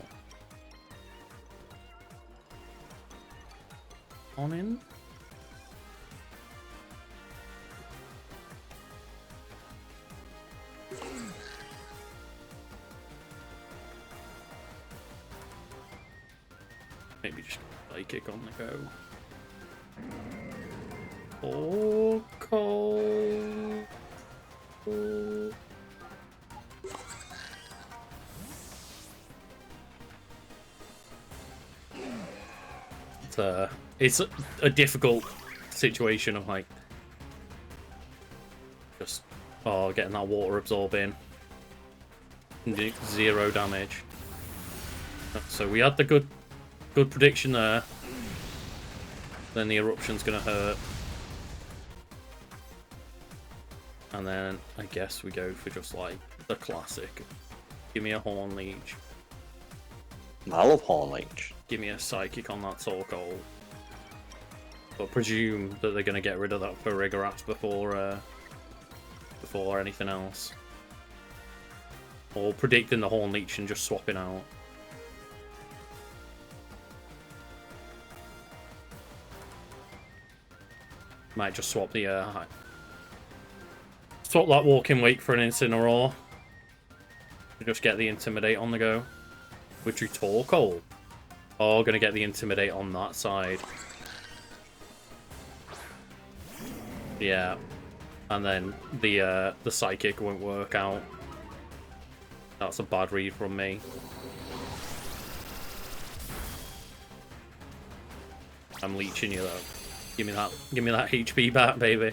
[SPEAKER 1] On in? Maybe just Psychic on the go. Oh, cold. Oh. It's a difficult situation of like just getting that water absorb in. 0 damage. So we had the good prediction there. Then the eruption's gonna hurt. And then I guess we go for just like the classic. Give me a Horn Leech.
[SPEAKER 2] I love Horn Leech.
[SPEAKER 1] Give me a Psychic on that Torkoal. But presume that they're gonna get rid of that for Rigorax before anything else. Or predicting the Horn Leech and just swapping out. Might just swap the swap that Walking Wake for an Incineroar. To just get the Intimidate on the go. With your Torkoal. Oh, gonna get the Intimidate on that side. Yeah. And then the Psychic won't work out. That's a bad read from me. I'm leeching you though. Give me that HP back, baby.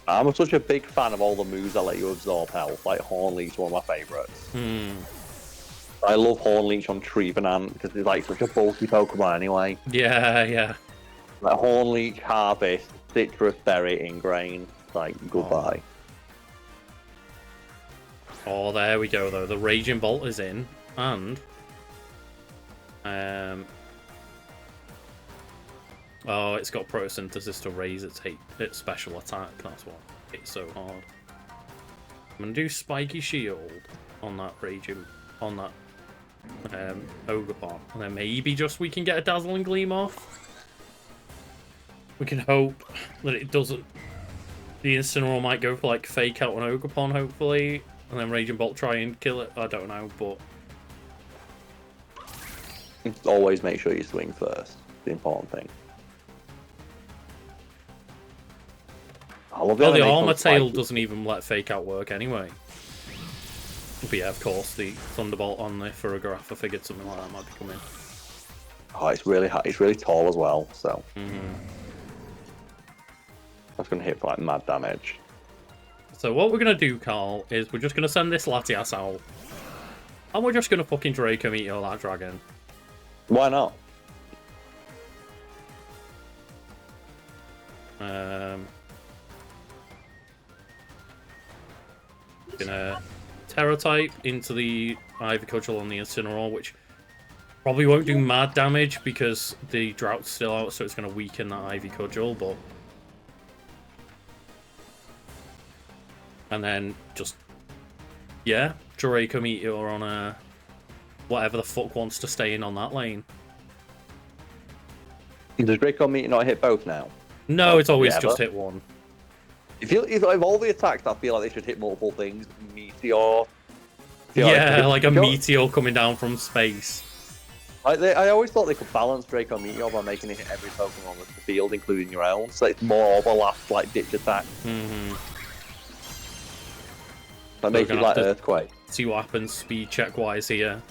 [SPEAKER 2] I'm such a big fan of all the moves that let you absorb health. Like Horn Leech is one of my favourites. I love Horn Leech on Trevenant because it's like such a bulky Pokemon anyway.
[SPEAKER 1] Yeah, yeah.
[SPEAKER 2] Like Horn Leech, Harvest, Citrus Berry, Ingrain. Like, goodbye.
[SPEAKER 1] Oh, there we go, though. The Raging Bolt is in, and... Oh, it's got photosynthesis to raise its special attack. That's why it's so hard. I'm gonna do Spiky Shield on that Raging... on that Ogerpon. And then maybe just we can get a Dazzling Gleam off. We can hope that it doesn't... The Incineroar might go for, like, fake out an Ogerpon, hopefully. And then Raging Bolt try and kill it. I don't know, but...
[SPEAKER 2] Always make sure you swing first. The important thing.
[SPEAKER 1] Well, the Armor Tail doesn't even let fake out work anyway. But yeah, of course, the Thunderbolt on the Farigiraf, I figured something like that might be coming.
[SPEAKER 2] Oh, it's really high. It's really tall as well, so... That's going to hit for, like, mad damage.
[SPEAKER 1] So what we're going to do, Carl, is we're just going to send this Latias out. And we're just going to fucking Draco Meteor that dragon.
[SPEAKER 2] Why not?
[SPEAKER 1] Gonna Terra type into the Ivy Cudgel on the Incineroar, which probably won't do mad damage because the Drought's still out, so it's going to weaken that Ivy Cudgel, but... And then just, yeah, Draco Meteor on whatever the fuck wants to stay in on that lane.
[SPEAKER 2] Does Draco Meteor not hit both now?
[SPEAKER 1] No, it's always just hit one.
[SPEAKER 2] If all the attacks, I feel like they should hit multiple things. Meteor.
[SPEAKER 1] Yeah, like a meteor coming down from space.
[SPEAKER 2] I always thought they could balance Draco Meteor by making it hit every Pokemon on the field, including your own, so it's more overlap, like ditch attack. That makes it like Earthquake.
[SPEAKER 1] See what happens speed check wise here.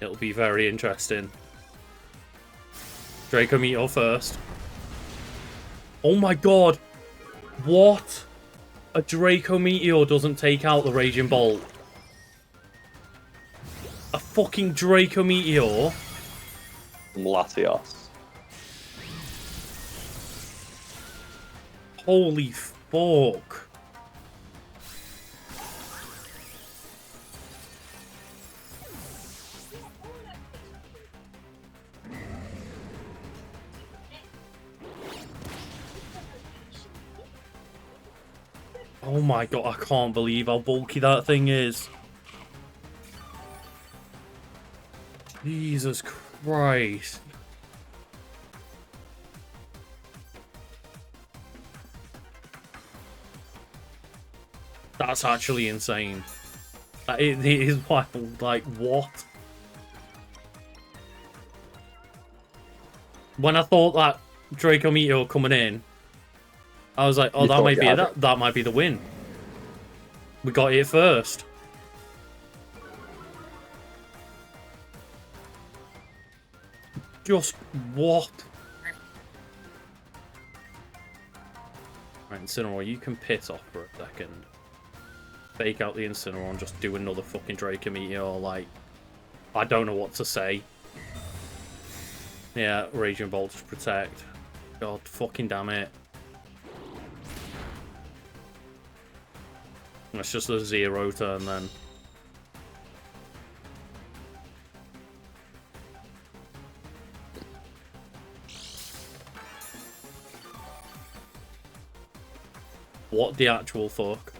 [SPEAKER 1] It'll be very interesting. Draco Meteor first. Oh my god! What? A Draco Meteor doesn't take out the Raging Bolt. A fucking Draco Meteor?
[SPEAKER 2] Latios.
[SPEAKER 1] Holy fuck. Oh my god, I can't believe how bulky that thing is. Jesus Christ. That's actually insane. It is wild. Like, what? When I thought that Draco Meteor coming in, I was like, oh, that might be it. That might be the win. We got it first. Just what? Right, Incineroar, you can piss off for a second. Fake out the Incineroar and just do another fucking Draco Meteor. Like, I don't know what to say. Yeah, Raging Bolt to protect. God fucking damn it. That's just a 0 turn then. What the actual fuck?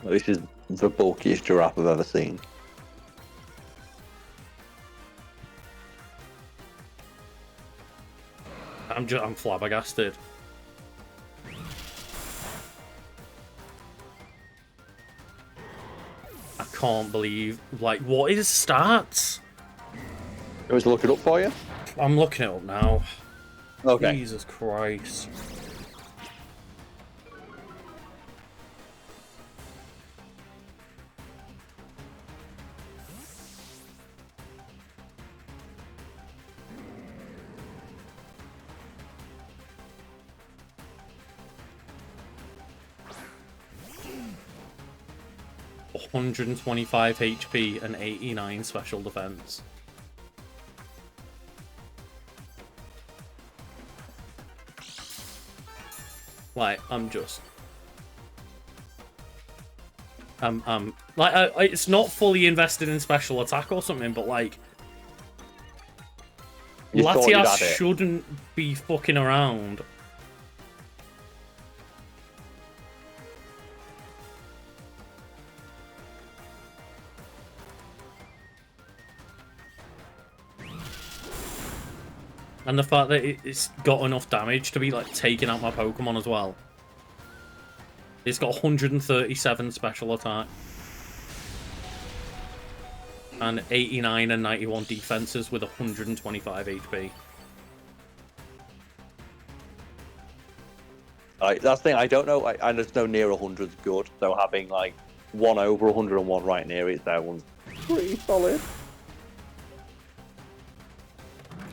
[SPEAKER 2] This is the bulkiest giraffe I've ever seen.
[SPEAKER 1] I'm flabbergasted. I can't believe, like, what is stats?
[SPEAKER 2] You want me to look it up for you?
[SPEAKER 1] I'm looking it up now.
[SPEAKER 2] Okay.
[SPEAKER 1] Jesus Christ. $125 HP and 89 special defense. Like, like, it's not fully invested in special attack or something, but like,
[SPEAKER 2] You thought you'd
[SPEAKER 1] Latias
[SPEAKER 2] had it.
[SPEAKER 1] shouldn't be fucking around. And the fact that it's got enough damage to be, like, taking out my Pokemon as well. It's got 137 special attack. And 89 and 91 defenses with 125 HP.
[SPEAKER 2] That's the thing, I don't know, I just know near 100's good, so having, like, one over 101 right near it, that one's pretty solid.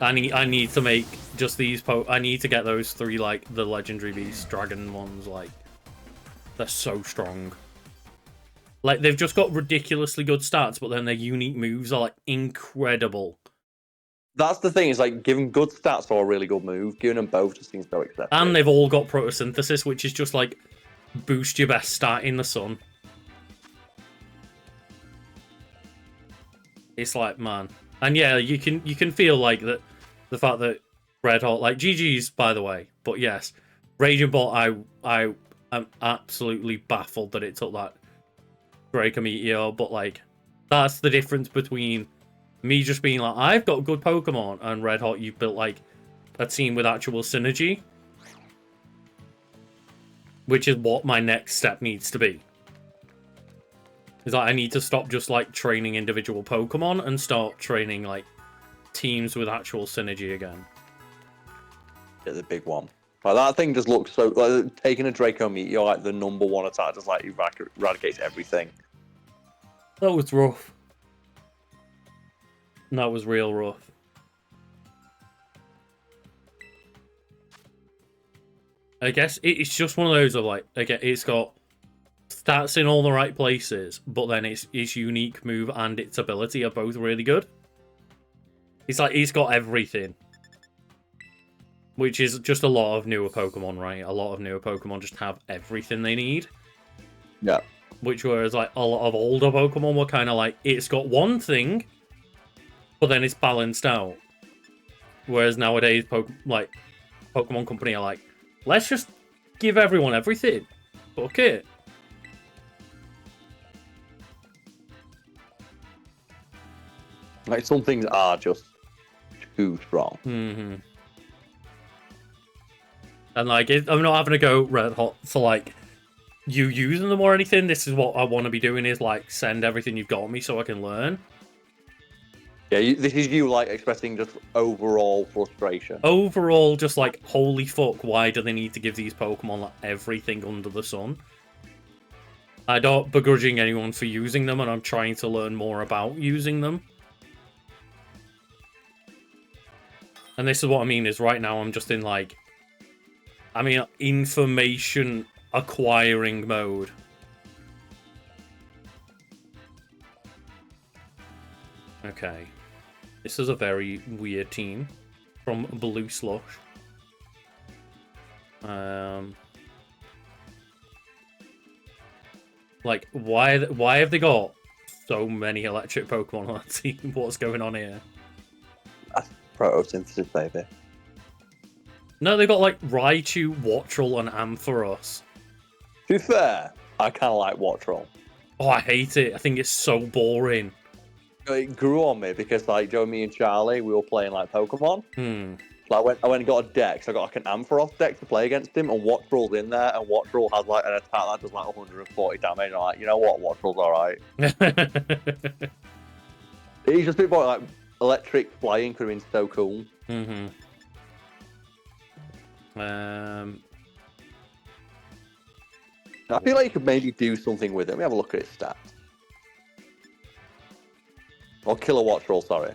[SPEAKER 1] I need to make just these I need to get those 3, like, the legendary beast dragon ones, like, they're so strong. Like, they've just got ridiculously good stats, but then their unique moves are, like, incredible.
[SPEAKER 2] That's the thing, is like, giving good stats for a really good move, giving them both just seems so excessive.
[SPEAKER 1] And they've all got photosynthesis, which is just, like, boost your best stat in the sun. It's like, man. And yeah, you can feel, like, that the fact that Red Hot, like, GG's, by the way, but yes, Raging Bolt, I am absolutely baffled that it took that Draco Meteor, but, like, that's the difference between me just being like, I've got good Pokemon, and Red Hot, you've built, like, a team with actual synergy. Which is what my next step needs to be. Is that I need to stop just, like, training individual Pokemon and start training, like, teams with actual synergy again.
[SPEAKER 2] Yeah, the big one. Like, that thing just looks so... Like, taking a Draco Meteor, like, the #1 attack, just, like, eradicates everything.
[SPEAKER 1] That was rough. That was real rough. I guess it's just one of those of, like, again, it's got stats in all the right places, but then its unique move and its ability are both really good. It's like, it's got everything. Which is just a lot of newer Pokemon, right? A lot of newer Pokemon just have everything they need.
[SPEAKER 2] Yeah.
[SPEAKER 1] Which whereas, like, a lot of older Pokemon were kind of like, it's got one thing, but then it's balanced out. Whereas nowadays, Pokemon Company are like, let's just give everyone everything. Fuck it.
[SPEAKER 2] Like, some things are just too strong.
[SPEAKER 1] Mm-hmm. And, like, I'm not having to go Red Hot for, like, you using them or anything. This is what I want to be doing, is, like, send everything you've got me so I can learn.
[SPEAKER 2] Yeah, this is you, like, expressing just overall frustration.
[SPEAKER 1] Overall, just like, holy fuck, why do they need to give these Pokemon, like, everything under the sun? I don't begrudging anyone for using them, and I'm trying to learn more about using them. And this is what I mean, is right now I'm just in, like, information acquiring mode. Okay. This is a very weird team from Blue Slush. Like, why have they got so many electric Pokemon on that team? What's going on here?
[SPEAKER 2] That's photosynthesis, baby.
[SPEAKER 1] No, they got, like, Raichu, Wattrel, and Ampharos.
[SPEAKER 2] To be fair, I kind of like Wattrel.
[SPEAKER 1] Oh, I hate it. I think it's so boring.
[SPEAKER 2] It grew on me because, like, Joe, me and Charlie, we were playing, like, Pokemon. So I went and got a deck. So I got, like, an Ampharos deck to play against him, and Wattrel's in there, and Wattrel has, like, an attack that does, like, 140 damage. And I'm like, you know what? Wattrel's alright. He's just a bit more, like, electric flying could have been so cool.
[SPEAKER 1] Mm-hmm.
[SPEAKER 2] I feel like you could maybe do something with it. Let me have a look at his stats. Or Killer Wattrel, sorry.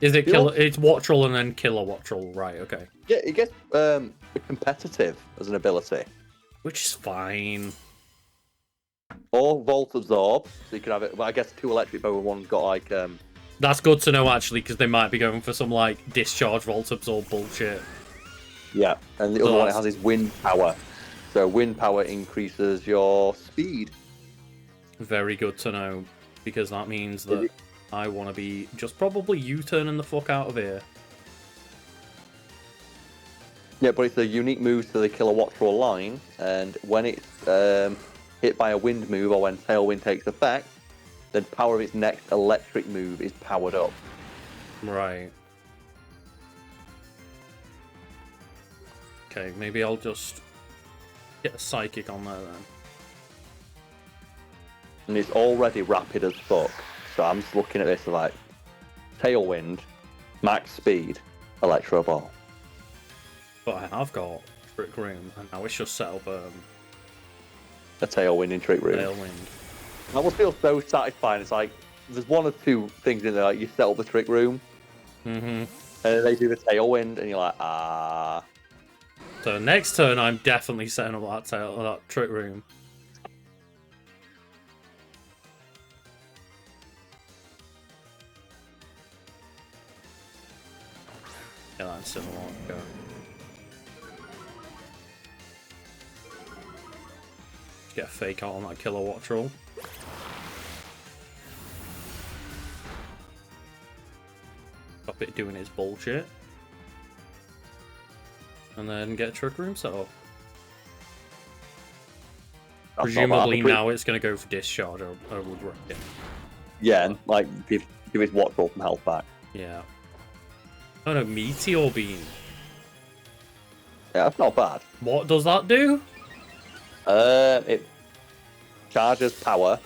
[SPEAKER 1] Is it Killer? It's Wattrel and then Killer Wattrel, right? Okay.
[SPEAKER 2] Yeah, it gets competitive as an ability.
[SPEAKER 1] Which is fine.
[SPEAKER 2] Or Volt Absorb, so you can have it. Well, I guess 2 electric, but one's got like.
[SPEAKER 1] That's good to know, actually, because they might be going for some, like, Discharge Volt Absorb bullshit.
[SPEAKER 2] Yeah, and the
[SPEAKER 1] So
[SPEAKER 2] other one it
[SPEAKER 1] that's-
[SPEAKER 2] has is wind power. So wind power increases your speed.
[SPEAKER 1] Very good to know, because that means that
[SPEAKER 2] it-
[SPEAKER 1] I want to be just probably U-turning the fuck out of here.
[SPEAKER 2] Yeah, but it's a unique move to the Kilowattrel line, and when it's hit by a wind move or when Tailwind takes effect, the power of its next electric move is powered up.
[SPEAKER 1] Right. Okay, maybe I'll just get a Psychic on there then.
[SPEAKER 2] And it's already rapid as fuck. So I'm just looking at this like Tailwind, max speed, Electro Ball.
[SPEAKER 1] But I have got Trick Room, and now it's just set up
[SPEAKER 2] A Tailwind in Trick Room.
[SPEAKER 1] Tailwind.
[SPEAKER 2] That must feel so satisfying. It's like there's one or two things in there, like you set up the Trick Room, and then they do the Tailwind, and you're like, ah.
[SPEAKER 1] So next turn, I'm definitely setting up that Trick Room. Yeah, that's similar. Go. Get a fake out on that Kilowattrel. Stop it doing its bullshit. And then get a Trick Room set up. Presumably now it's going to go for Discharge, I would reckon.
[SPEAKER 2] Yeah, and like give its Wattrel some health back.
[SPEAKER 1] Yeah. Oh no, Meteor Beam.
[SPEAKER 2] Yeah, that's not bad.
[SPEAKER 1] What does that do?
[SPEAKER 2] It charges power.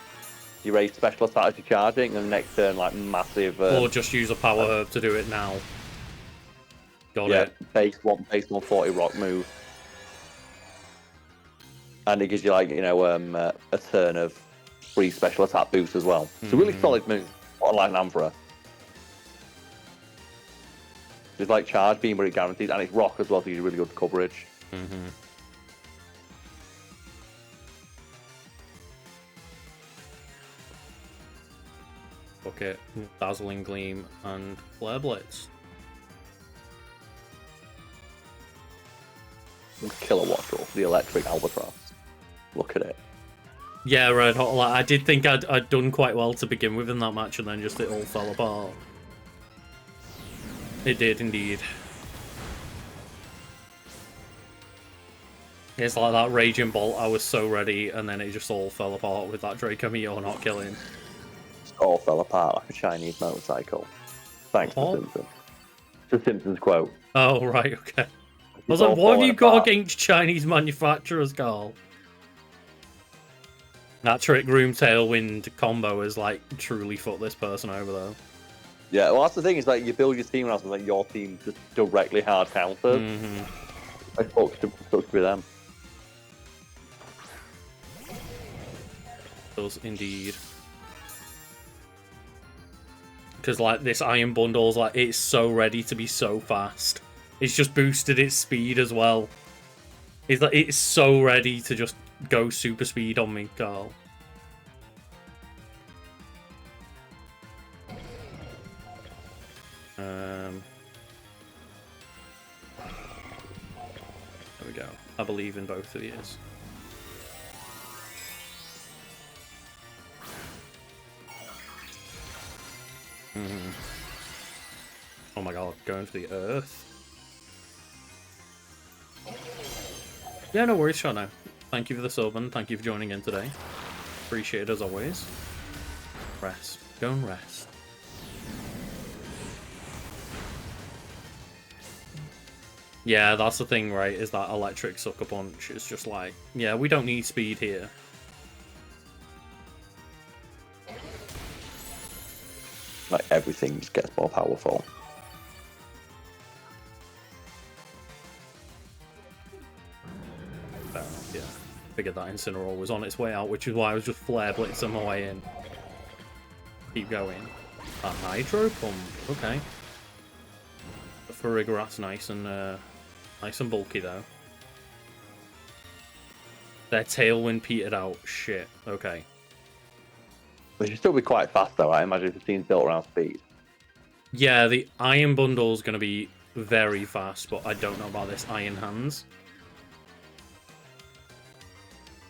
[SPEAKER 2] You raise special attack to charging, and the next turn, like massive.
[SPEAKER 1] Or just use a Power Herb to do it now. Got it.
[SPEAKER 2] Base 140 rock move. And it gives you like, a turn of free special attack boost as well. It's a really solid move, unlike an Amphora. It's like charge beam, but it guarantees, and it's rock as well, so you do really good coverage.
[SPEAKER 1] Okay, Dazzling Gleam and Flare Blitz.
[SPEAKER 2] Kilowattrel, the electric albatross. Look at it.
[SPEAKER 1] Yeah, Red Hot. Like, I did think I'd done quite well to begin with in that match, and then just it all fell apart. It did indeed. It's like that Raging Bolt, I was so ready, and then it just all fell apart with that Draco Meteor not killing.
[SPEAKER 2] It all fell apart like a Chinese motorcycle. Thanks to Simpsons. The Simpsons quote.
[SPEAKER 1] Oh, right, okay. I was like, what have you got against Chinese manufacturers, Carl? That Trick Room Tailwind combo is like truly fucked this person over though.
[SPEAKER 2] Yeah, well that's the thing, is like you build your team around something like your team just directly hard counters. I fucked with them.
[SPEAKER 1] Does indeed. Because like this Iron Bundle's like it's so ready to be so fast. It's just boosted its speed as well. It's like it's so ready to just go super speed on me, Carl. There we go. I believe in both of these. Oh my god, going for the earth. Yeah, no worries, Shano. Thank you for the sub and thank you for joining in today. Appreciate it as always. Rest. Go and rest. Yeah, that's the thing, right? Is that electric sucker punch. It's just like, yeah, we don't need speed here.
[SPEAKER 2] Like everything just gets more powerful.
[SPEAKER 1] Yeah, figured that Incineroar was on its way out, which is why I was just flare blitzing my way in. Keep going. A Hydro Pump, okay. The Farigarath's nice and bulky though. Their Tailwind petered out. Shit. Okay.
[SPEAKER 2] They should still be quite fast though, I imagine, if the team's built around speed.
[SPEAKER 1] Yeah, the Iron Bundle's gonna be very fast, but I don't know about this Iron Hands.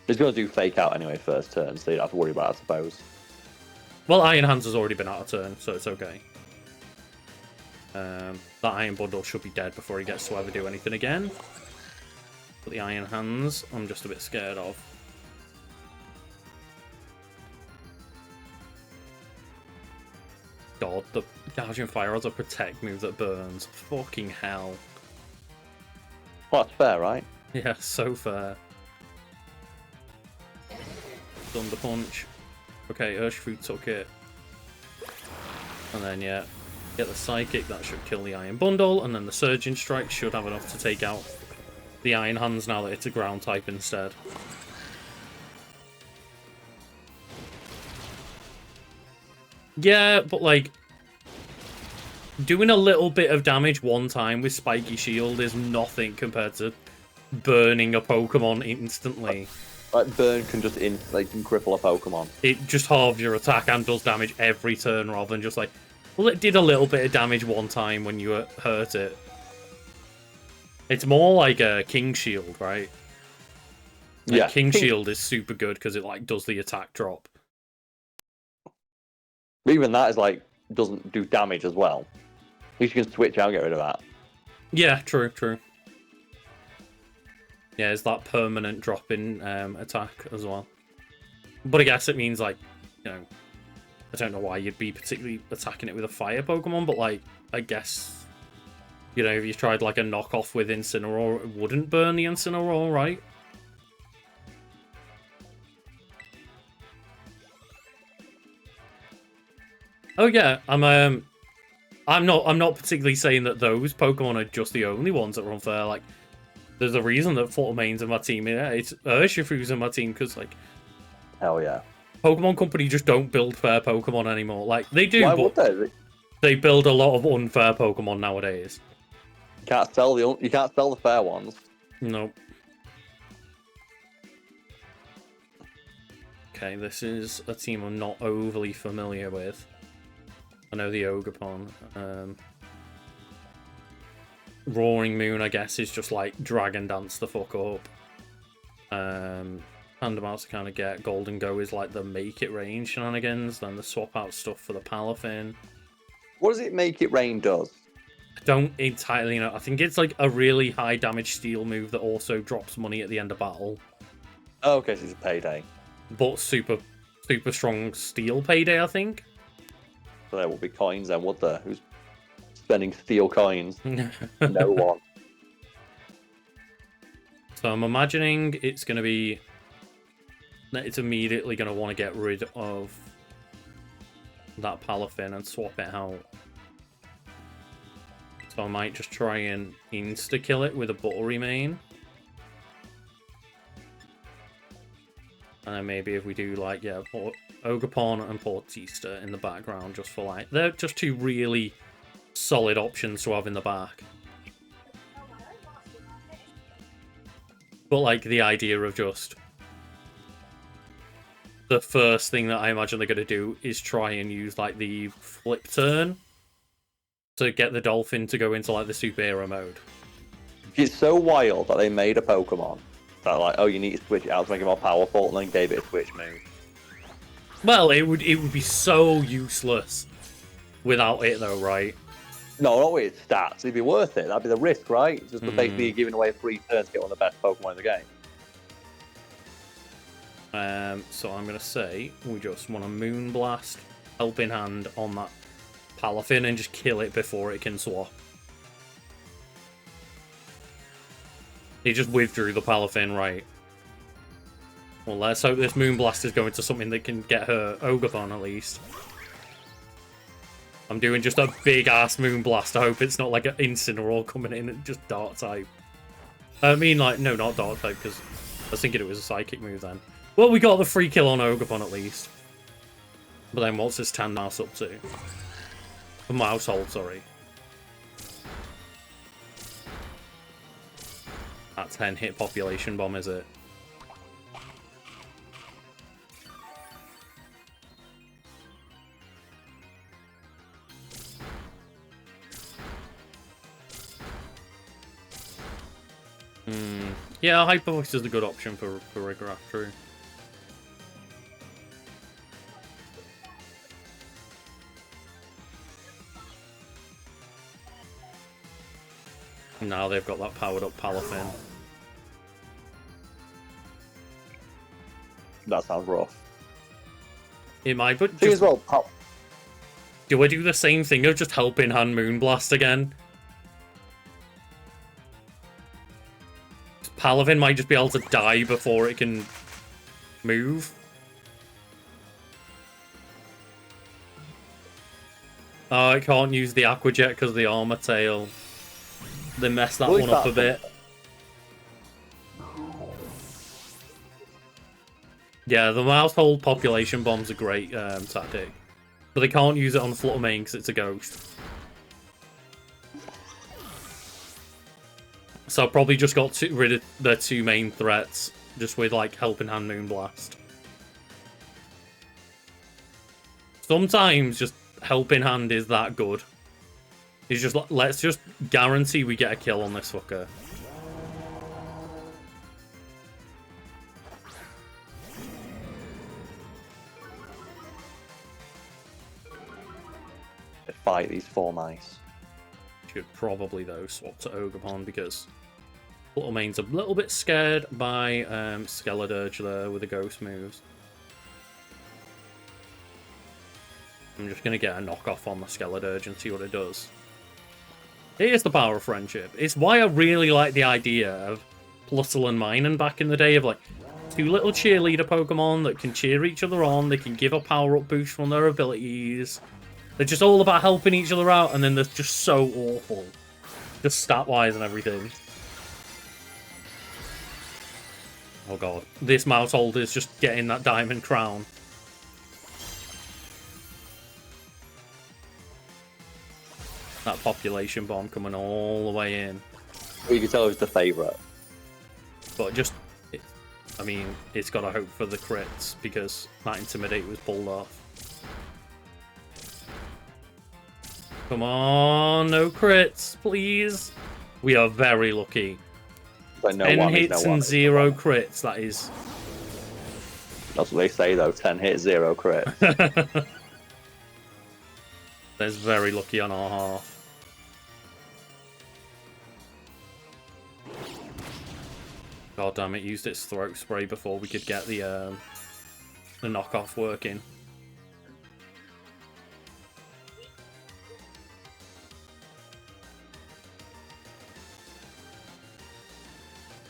[SPEAKER 2] He's going to do fake out anyway first turn, so you don't have to worry about it, I suppose.
[SPEAKER 1] Well, Iron Hands has already been out of turn, so it's okay. That Iron Bundle should be dead before he gets to ever do anything again. But the Iron Hands, I'm just a bit scared of. God, the Gouging Fire has a protect move that burns. Fucking hell.
[SPEAKER 2] Well, that's fair, right?
[SPEAKER 1] Yeah, so fair. Thunder Punch. Okay, Urshifu took it. And then, yeah, get the Psychic. That should kill the Iron Bundle. And then the Surging Strike should have enough to take out the Iron Hands now that it's a ground type instead. Yeah, but, like, doing a little bit of damage one time with Spiky Shield is nothing compared to burning a Pokemon instantly.
[SPEAKER 2] Like, burn can just can cripple a Pokemon.
[SPEAKER 1] It just halves your attack and does damage every turn rather than just like, well, it did a little bit of damage one time when you hurt it. It's more like a King Shield, right? Like,
[SPEAKER 2] yeah.
[SPEAKER 1] King Shield is super good because it, like, does the attack drop.
[SPEAKER 2] But even that is, like, doesn't do damage as well. At least you can switch out and get rid of that.
[SPEAKER 1] Yeah, true. Yeah, it's that permanent drop in attack as well. But I guess it means, like, you know, I don't know why you'd be particularly attacking it with a fire Pokemon, but, like, I guess, you know, if you tried, like, a knockoff with Incineroar, it wouldn't burn the Incineroar, right? Oh yeah, I'm not particularly saying that those Pokemon are just the only ones that are unfair. Like, there's a reason that Fortamane's in my team. Yeah, it's Urshifu's in my team because, like,
[SPEAKER 2] hell yeah,
[SPEAKER 1] Pokemon Company just don't build fair Pokemon anymore. Like, they do,
[SPEAKER 2] why
[SPEAKER 1] but
[SPEAKER 2] would
[SPEAKER 1] they build a lot of unfair Pokemon nowadays.
[SPEAKER 2] You can't sell the fair ones.
[SPEAKER 1] Nope. Okay, this is a team I'm not overly familiar with. I know the Ogerpon. Roaring Moon, I guess, is just like Dragon Dance the fuck up. Handamouts to kind of get. Golden Go is like the Make It Rain shenanigans. Then the swap out stuff for the Palafin.
[SPEAKER 2] What does it Make It Rain does?
[SPEAKER 1] I don't entirely know. I think it's like a really high damage steel move that also drops money at the end of battle.
[SPEAKER 2] Oh, okay, so it's a payday.
[SPEAKER 1] But super strong steel payday, I think.
[SPEAKER 2] So there will be coins then, would there? Who's spending steel coins? No one.
[SPEAKER 1] So I'm imagining it's going to be that it's immediately going to want to get rid of that Palafin and swap it out. So I might just try and insta-kill it with a Buttery Mane. And then maybe if we do, like, yeah, Ogerpon and Portista in the background just for, like, they're just two really solid options to have in the back. But, like, the idea of just the first thing that I imagine they're going to do is try and use, like, the flip turn to get the Dolphin to go into, like, the superhero mode.
[SPEAKER 2] It's so wild that they made a Pokemon that, like, oh, you need to switch it out to make it more powerful, and then gave it a switch move.
[SPEAKER 1] Well, it would be so useless without it, though, right?
[SPEAKER 2] No, not with its stats. It'd be worth it. That'd be the risk, right? Just basically you're giving away a free turn to get one of the best Pokemon in the game.
[SPEAKER 1] So I'm going to say we just want a Moonblast, Helping Hand on that Palafin and just kill it before it can swap. He just withdrew the Palafin, right? Well, let's hope this Moonblast is going to something that can get her Ogerpon at least. I'm doing just a big-ass Moonblast. I hope it's not like an Incineroar coming in and just Dark type. I mean, like, no, not Dark type, because I was thinking it was a Psychic move then. Well, we got the free kill on Ogerpon at least. But then what's this Tandemaus up to? A Mousehold, sorry. That 10-hit population bomb, is it? Yeah, Hyper Voice is a good option for Rigrath, true. Now they've got that powered up Palafin.
[SPEAKER 2] That sounds rough.
[SPEAKER 1] It might, but
[SPEAKER 2] Thing as well,
[SPEAKER 1] do I do the same thing of just helping hand Moonblast again? Palafin might just be able to die before it can move. Oh, I can't use the Aqua Jet because of the Armor Tail. They messed that one up a bit. Yeah, the Mousehold Population Bomb's a great tactic. But they can't use it on Flutter Mane because it's a ghost. So I've probably just got rid of their two main threats, just with, like, Helping Hand Moonblast. Sometimes just Helping Hand is that good. It's just, let's just guarantee we get a kill on this fucker.
[SPEAKER 2] Fight these 4 mice.
[SPEAKER 1] Should probably, though, swap to Ogerpon because Flutter Mane's a little bit scared by Skeledirge there with the ghost moves. I'm just going to get a knockoff on the Skeledirge and see what it does. It is the power of friendship. It's why I really like the idea of Plusle and Minun back in the day of, like, 2 little cheerleader Pokemon that can cheer each other on, they can give a power-up boost from their abilities. They're just all about helping each other out, and then they're just so awful. Just stat-wise and everything. Oh god. This Mousehold is just getting that Diamond Crown. That Population Bomb coming all the way in.
[SPEAKER 2] Well, you can tell it's the favourite.
[SPEAKER 1] But just... I mean, it's got to hope for the crits, because that Intimidate was pulled off. Come on, no crits, please. We are very lucky.
[SPEAKER 2] But no
[SPEAKER 1] 10 hits and 0 crits, that is...
[SPEAKER 2] That's what they say, though. 10 hits, 0 crits.
[SPEAKER 1] That's very lucky on our half. God damn it, used its Throat Spray before we could get the knockoff working.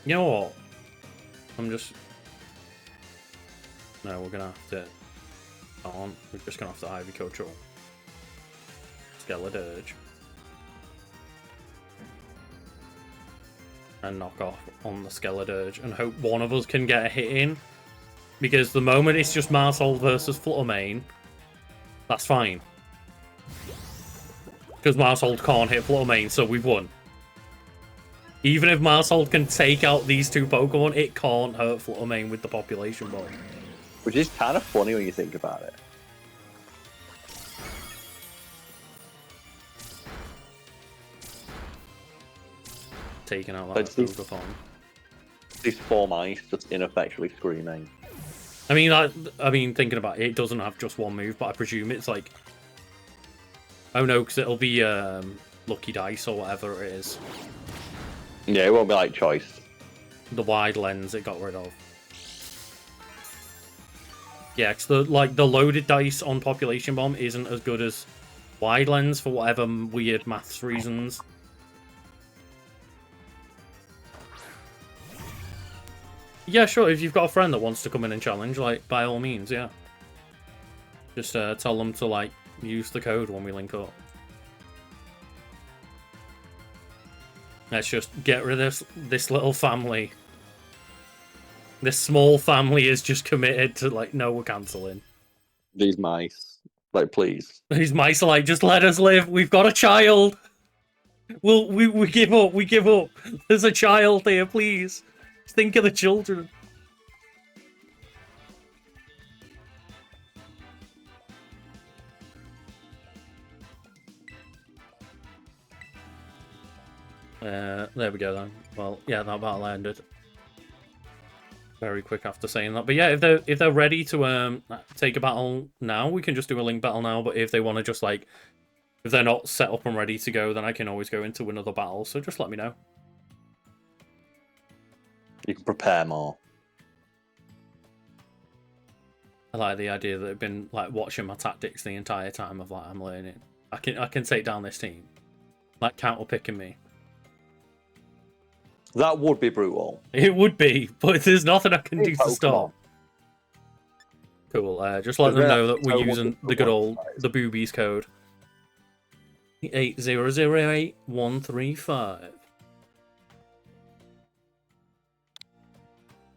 [SPEAKER 1] You know what? I'm just... No, we're gonna have to... Aren't. We're just gonna have to Ivy Control. Skeledirge. And knock off on the Skeledirge and hope one of us can get a hit in. Because the moment it's just Mousehold versus Flutter Mane, that's fine. Because Mousehold can't hit Flutter Mane, so we've won. Even if Mousehold can take out these 2 Pokemon, it can't hurt Flutter Mane with the Population Bomb.
[SPEAKER 2] Which is kind of funny when you think about it.
[SPEAKER 1] Taking out that Ogerpon.
[SPEAKER 2] These 4 mice just ineffectually screaming.
[SPEAKER 1] I mean, thinking about it, it doesn't have just one move, but I presume it's like... Oh no, because it'll be Lucky Dice or whatever it is.
[SPEAKER 2] Yeah, it won't be like choice.
[SPEAKER 1] The wide lens it got rid of. Yeah, because the loaded dice on Population Bomb isn't as good as wide lens for whatever weird maths reasons. Yeah, sure, if you've got a friend that wants to come in and challenge, like, by all means, yeah. Just tell them to, like, use the code when we link up. Let's just get rid of this little family. This small family is just committed to, like, no, we're cancelling.
[SPEAKER 2] These mice. Like, please.
[SPEAKER 1] These mice are like, just let us live. We've got a child. We give up. We give up. There's a child here, please. Think of the children. There we go then. Well, yeah, that battle ended very quick after saying that. But yeah, if they're ready to take a battle now, we can just do a link battle now. But if they want to just like, if they're not set up and ready to go, then I can always go into another battle. So just let me know.
[SPEAKER 2] You can prepare more.
[SPEAKER 1] I like the idea that they've been like watching my tactics the entire time of like I'm learning. I can take down this team, like counter picking me.
[SPEAKER 2] That would be brutal.
[SPEAKER 1] It would be, but there's nothing I can do to stop. Cool. Just let them know that we're using the good old the boobies code. 8008135.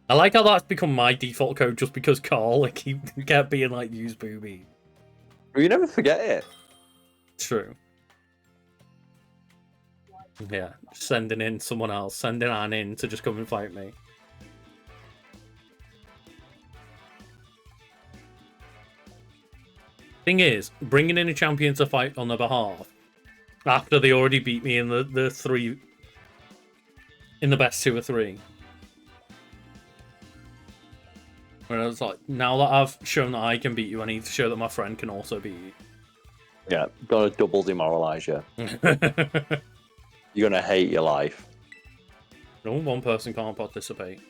[SPEAKER 1] I like how that's become my default code just because Carl kept being like use booby.
[SPEAKER 2] You never forget it.
[SPEAKER 1] True. Yeah, sending in someone else, sending Anne in to just come and fight me. Thing is, bringing in a champion to fight on their behalf after they already beat me in the best 2 or 3. Whereas, like, now that I've shown that I can beat you, I need to show that my friend can also beat you.
[SPEAKER 2] Yeah, gotta double demoralize you. You're gonna hate your life.
[SPEAKER 1] No, one person can't participate.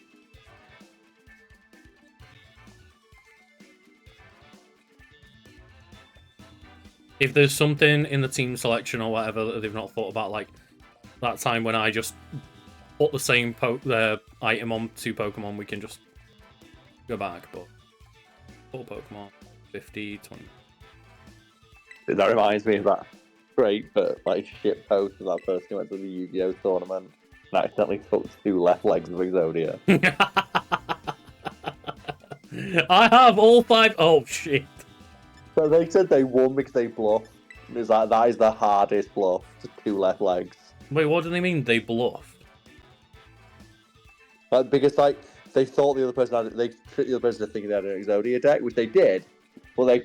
[SPEAKER 1] If there's something in the team selection or whatever that they've not thought about, like that time when I just put the same item on 2 Pokemon, we can just go back, but 4 Pokemon, 50, 20.
[SPEAKER 2] That reminds me of that great but like shit post of that person who went to the Yu-Gi-Oh tournament and accidentally took 2 left legs of Exodia.
[SPEAKER 1] I have all 5. Oh shit.
[SPEAKER 2] So they said they won because they bluffed. It's like that is the hardest bluff, just 2 left legs.
[SPEAKER 1] Wait, what do they mean they bluffed?
[SPEAKER 2] Because like they thought the other person they tricked the other person to thinking they had an Exodia deck, which they did. Well, they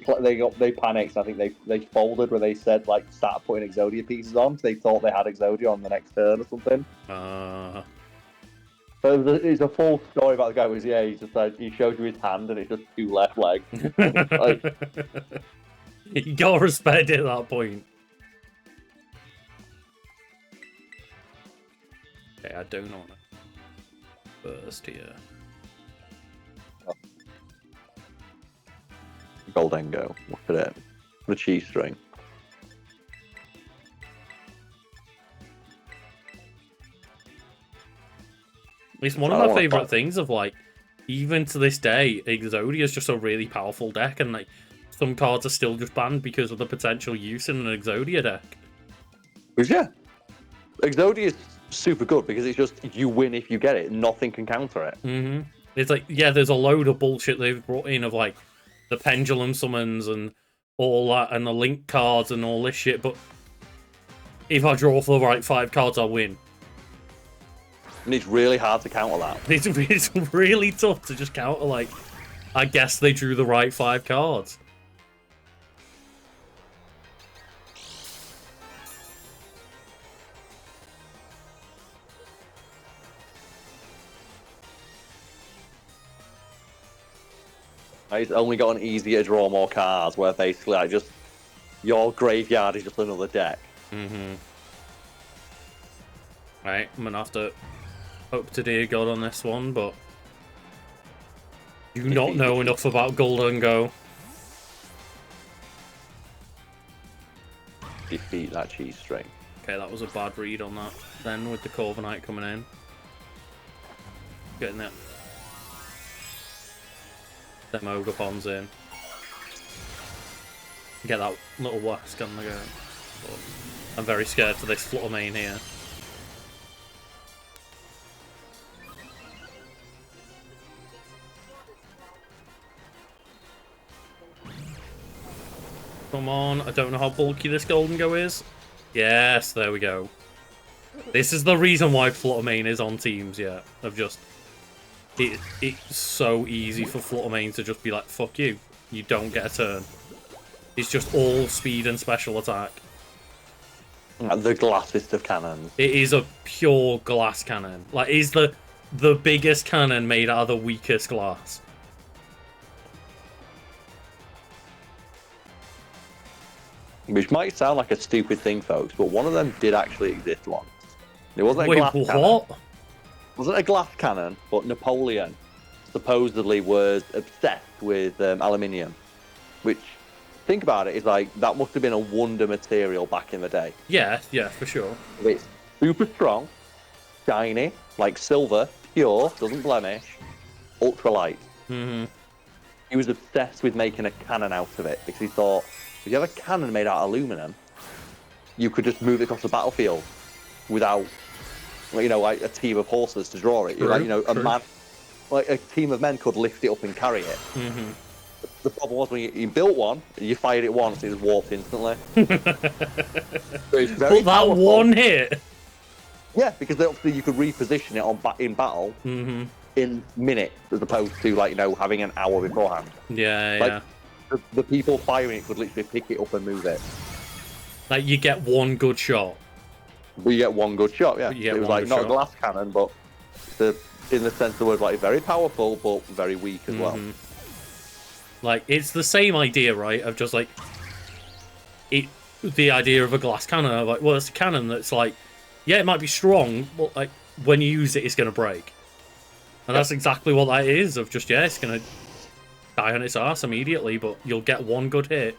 [SPEAKER 2] panicked. I think they folded when they said like start putting Exodia pieces on. They thought they had Exodia on the next turn or something. So it's a full story about the guy. Was he just like he showed you his hand and it's just 2 left legs. Like,
[SPEAKER 1] you gotta respect it at that point. Okay, I don't want to burst here.
[SPEAKER 2] Goldengo, look at it. The cheese string.
[SPEAKER 1] It's one of my favourite things of like, even to this day, Exodia is just a really powerful deck, and like some cards are still just banned because of the potential use in an Exodia deck.
[SPEAKER 2] Because yeah, Exodia is super good because it's just you win if you get it. Nothing can counter it.
[SPEAKER 1] Mm-hmm. It's like, yeah, there's a load of bullshit they've brought in of like the pendulum summons and all that, and the link cards and all this shit, but if I draw for the right 5 cards, I'll win.
[SPEAKER 2] And it's really hard to counter that.
[SPEAKER 1] It's really tough to just counter, like, I guess they drew the right 5 cards.
[SPEAKER 2] It's only gotten easier to draw more cards, where basically like just your graveyard is just another deck.
[SPEAKER 1] Mm-hmm. Right, I'm gonna have to hope to dear God on this one, but do not know enough about Goldengo.
[SPEAKER 2] Defeat that cheese string.
[SPEAKER 1] Okay, that was a bad read on that. Then with the Corviknight coming in, getting it. Them Ogapons in. Get that little Wask on the go. But I'm very scared for this Flutter Mane here. Come on, I don't know how bulky this Goldengo is. Yes, there we go. This is the reason why Flutter Mane is on teams, yeah. Of just... It's so easy for Flutter Mane to just be like, fuck you. You don't get a turn. It's just all speed and special attack.
[SPEAKER 2] The glassest of cannons.
[SPEAKER 1] It is a pure glass cannon. Like, it's the biggest cannon made out of the weakest glass.
[SPEAKER 2] Which might sound like a stupid thing, folks, but one of them did actually exist once. It wasn't a
[SPEAKER 1] Wait,
[SPEAKER 2] glass
[SPEAKER 1] what?
[SPEAKER 2] cannon. It wasn't a glass cannon, but Napoleon supposedly was obsessed with aluminium. Which, think about it, is like, that must have been a wonder material back in the day.
[SPEAKER 1] Yeah, for sure.
[SPEAKER 2] It's super strong, shiny, like silver, pure, doesn't blemish, ultralight.
[SPEAKER 1] Mm-hmm.
[SPEAKER 2] He was obsessed with making a cannon out of it because he thought, if you have a cannon made out of aluminum, you could just move it across the battlefield without, like a team of horses to draw it.
[SPEAKER 1] True,
[SPEAKER 2] A man, like a team of men could lift it up and carry it.
[SPEAKER 1] Mm-hmm.
[SPEAKER 2] The problem was when you built one, you fired it once, it was warped instantly.
[SPEAKER 1] But that one hit.
[SPEAKER 2] Yeah, because obviously you could reposition it in battle in minutes as opposed to having an hour beforehand.
[SPEAKER 1] Yeah.
[SPEAKER 2] The people firing it could literally pick it up and move it.
[SPEAKER 1] Like, you get one good shot.
[SPEAKER 2] But you get one good shot, yeah. It was not a glass cannon, but in the sense of the word, very powerful, but very weak as well.
[SPEAKER 1] Like, it's the same idea, right? Of just the idea of a glass cannon. Of like, well, it's a cannon that's like, yeah, it might be strong, but like when you use it, it's gonna break. And that's exactly what that is. Of just, yeah, it's gonna die on its ass immediately, but you'll get one good hit.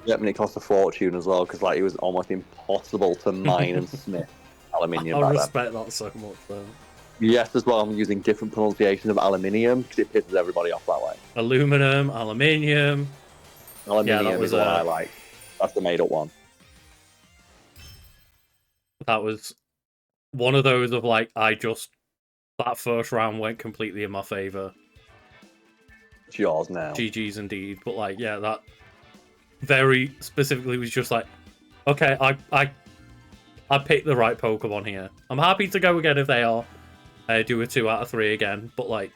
[SPEAKER 2] Yep, and it cost a fortune as well, because it was almost impossible to mine and smith aluminium.
[SPEAKER 1] I respect that so much, though.
[SPEAKER 2] Yes, as well, I'm using different pronunciations of aluminium, because it pisses everybody off that way.
[SPEAKER 1] Aluminum, aluminium.
[SPEAKER 2] Aluminium is the one I like. That's the made-up one.
[SPEAKER 1] That was one of those of that first round went completely in my favour.
[SPEAKER 2] It's yours now.
[SPEAKER 1] GG's indeed, but that very specifically was just okay, I picked the right Pokemon here. I'm happy to go again if they are. Do a 2 out of 3 again, but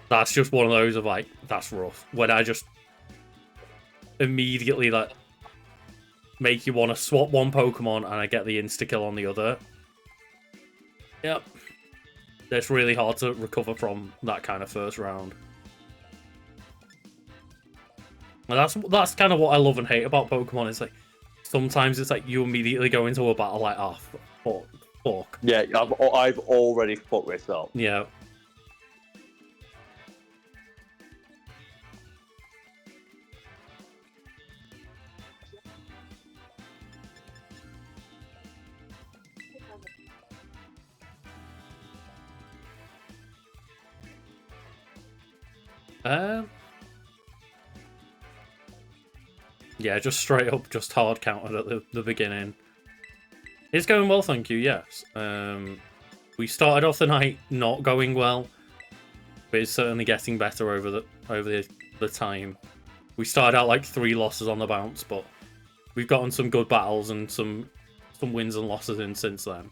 [SPEAKER 1] that's just one of those of that's rough. When I just immediately make you want to swap one Pokemon and I get the insta-kill on the other. Yep. It's really hard to recover from that kind of first round. And that's kind of what I love and hate about Pokemon. It's sometimes it's you immediately go into a battle fuck.
[SPEAKER 2] Yeah, I've already fucked this up.
[SPEAKER 1] Yeah. Yeah, just straight up, just hard countered at the beginning. It's going well, thank you, yes. We started off the night not going well, but it's certainly getting better over the time. We started out 3 losses on the bounce, but we've gotten some good battles and some wins and losses in since then.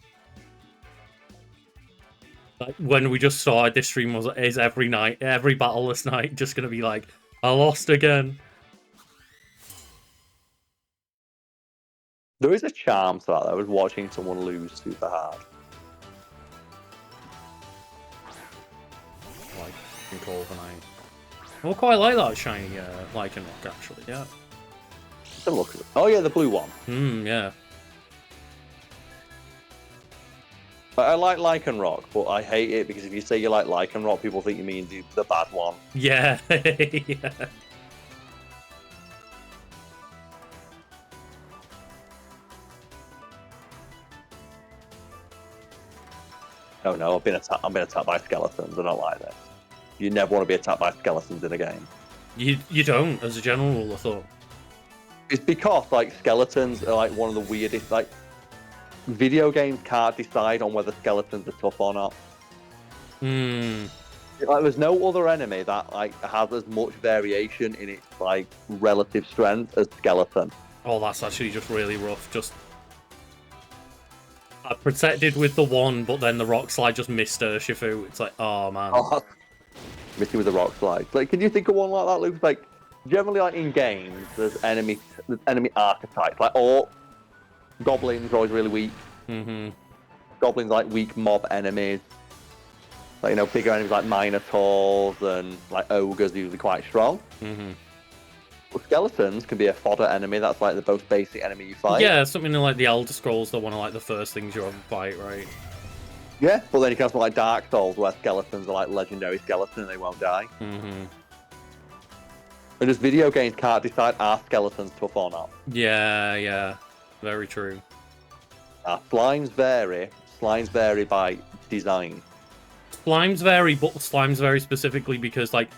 [SPEAKER 1] When we just started, this stream is every night, every battle this night, just gonna be I lost again.
[SPEAKER 2] There is a charm to that. I was watching someone lose super hard.
[SPEAKER 1] I quite like that shiny Lycanroc, actually, yeah.
[SPEAKER 2] Have a look at it. Oh yeah, the blue one.
[SPEAKER 1] Yeah.
[SPEAKER 2] I like Lycanroc, but I hate it because if you say you like Lycanroc, people think you mean the bad one.
[SPEAKER 1] Yeah. Yeah.
[SPEAKER 2] Oh no, I've been attacked by skeletons. I don't like this. You never want to be attacked by skeletons in a game.
[SPEAKER 1] You don't, as a general rule, I thought.
[SPEAKER 2] It's because skeletons are one of the weirdest. Video games can't decide on whether skeletons are tough or not. There's no other enemy that has as much variation in its relative strength as skeleton.
[SPEAKER 1] Oh, that's actually just really rough. I protected with the one, but then the rock slide just missed Urshifu. It's oh man.
[SPEAKER 2] Oh, missing with the rock slide. Can you think of one like that, Luke? Generally, in games, there's enemy archetypes. Goblins are always really weak.
[SPEAKER 1] Mm-hmm.
[SPEAKER 2] Goblins like weak mob enemies. Like, you know, bigger enemies like Minotaurs and like ogres are usually quite strong.
[SPEAKER 1] Mm-hmm.
[SPEAKER 2] But skeletons can be a fodder enemy. That's like the most basic enemy you fight.
[SPEAKER 1] Yeah, something like the Elder Scrolls, they're one of like the first things you ever fight, right?
[SPEAKER 2] Yeah, but then you can have something like Dark Souls where skeletons are like legendary skeleton and they won't die.
[SPEAKER 1] Mm-hmm.
[SPEAKER 2] And just video games can't decide are skeletons tough or not.
[SPEAKER 1] Yeah, yeah. Very true.
[SPEAKER 2] Slimes vary. Slimes vary by design.
[SPEAKER 1] Slimes vary, but slimes vary specifically because, like,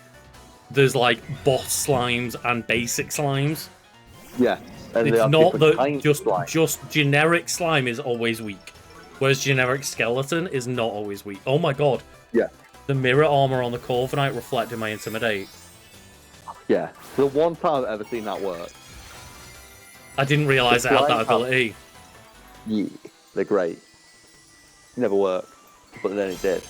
[SPEAKER 1] there's, like, boss slimes and basic slimes.
[SPEAKER 2] Yeah. And
[SPEAKER 1] It's not that just generic slime is always weak. Whereas generic skeleton is not always weak. Oh my god.
[SPEAKER 2] Yeah.
[SPEAKER 1] The mirror armor on the Corviknight reflected my Intimidate.
[SPEAKER 2] Yeah. The one time I've ever seen that work.
[SPEAKER 1] I didn't realise it had that ability.
[SPEAKER 2] Yeah, they're great. Never worked, but then it did.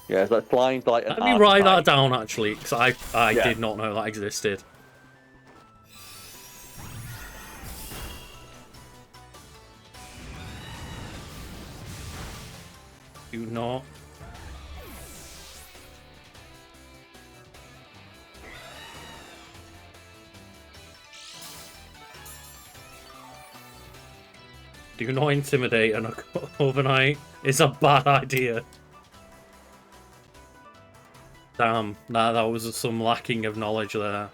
[SPEAKER 2] Yeah, it's like flying like an
[SPEAKER 1] Let me write that down, actually, because I did not know that existed. Do not. Do not intimidate an overnight. It's a bad idea. Damn, that was some lacking of knowledge there.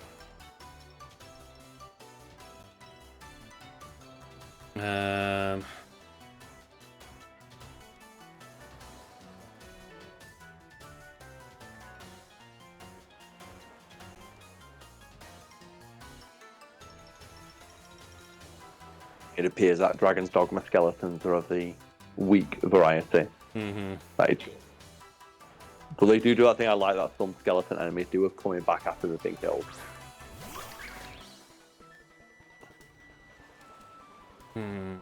[SPEAKER 2] It appears that Dragon's Dogma skeletons are of the weak variety.
[SPEAKER 1] Mm-hmm.
[SPEAKER 2] Right. But they do that thing I like that some skeleton enemies do of coming back after the big kills.
[SPEAKER 1] Hmm.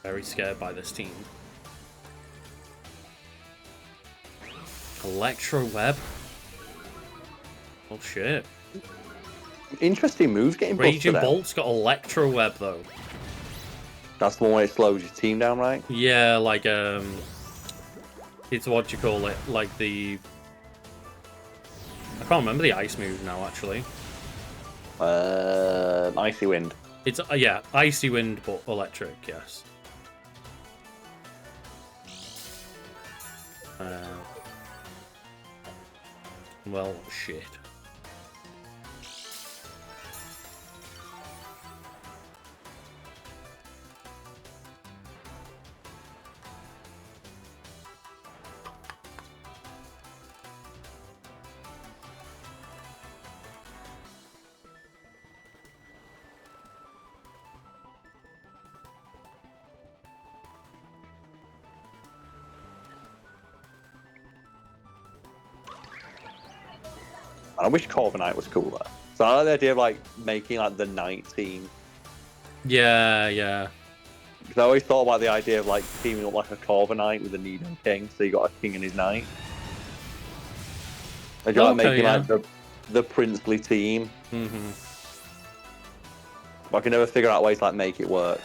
[SPEAKER 1] Very scared by this team. Electro Web. Oh shit.
[SPEAKER 2] Interesting moves getting
[SPEAKER 1] Raging
[SPEAKER 2] busted
[SPEAKER 1] Bolt's got Electro Web though.
[SPEAKER 2] That's the one where it slows your team down, right?
[SPEAKER 1] Yeah, like it's what you call it, like the I can't remember the ice move now actually.
[SPEAKER 2] Icy Wind.
[SPEAKER 1] It's yeah, Icy Wind but electric, yes. Well, shit.
[SPEAKER 2] I wish Corviknight was cooler. So I like the idea of like making like the night team.
[SPEAKER 1] Yeah, yeah.
[SPEAKER 2] Because I always thought about the idea of like teaming up like a Corviknight with a Needham King, so you got a king and his knight. And you're like making like the princely team.
[SPEAKER 1] Mm-hmm.
[SPEAKER 2] But I can never figure out ways to like make it work.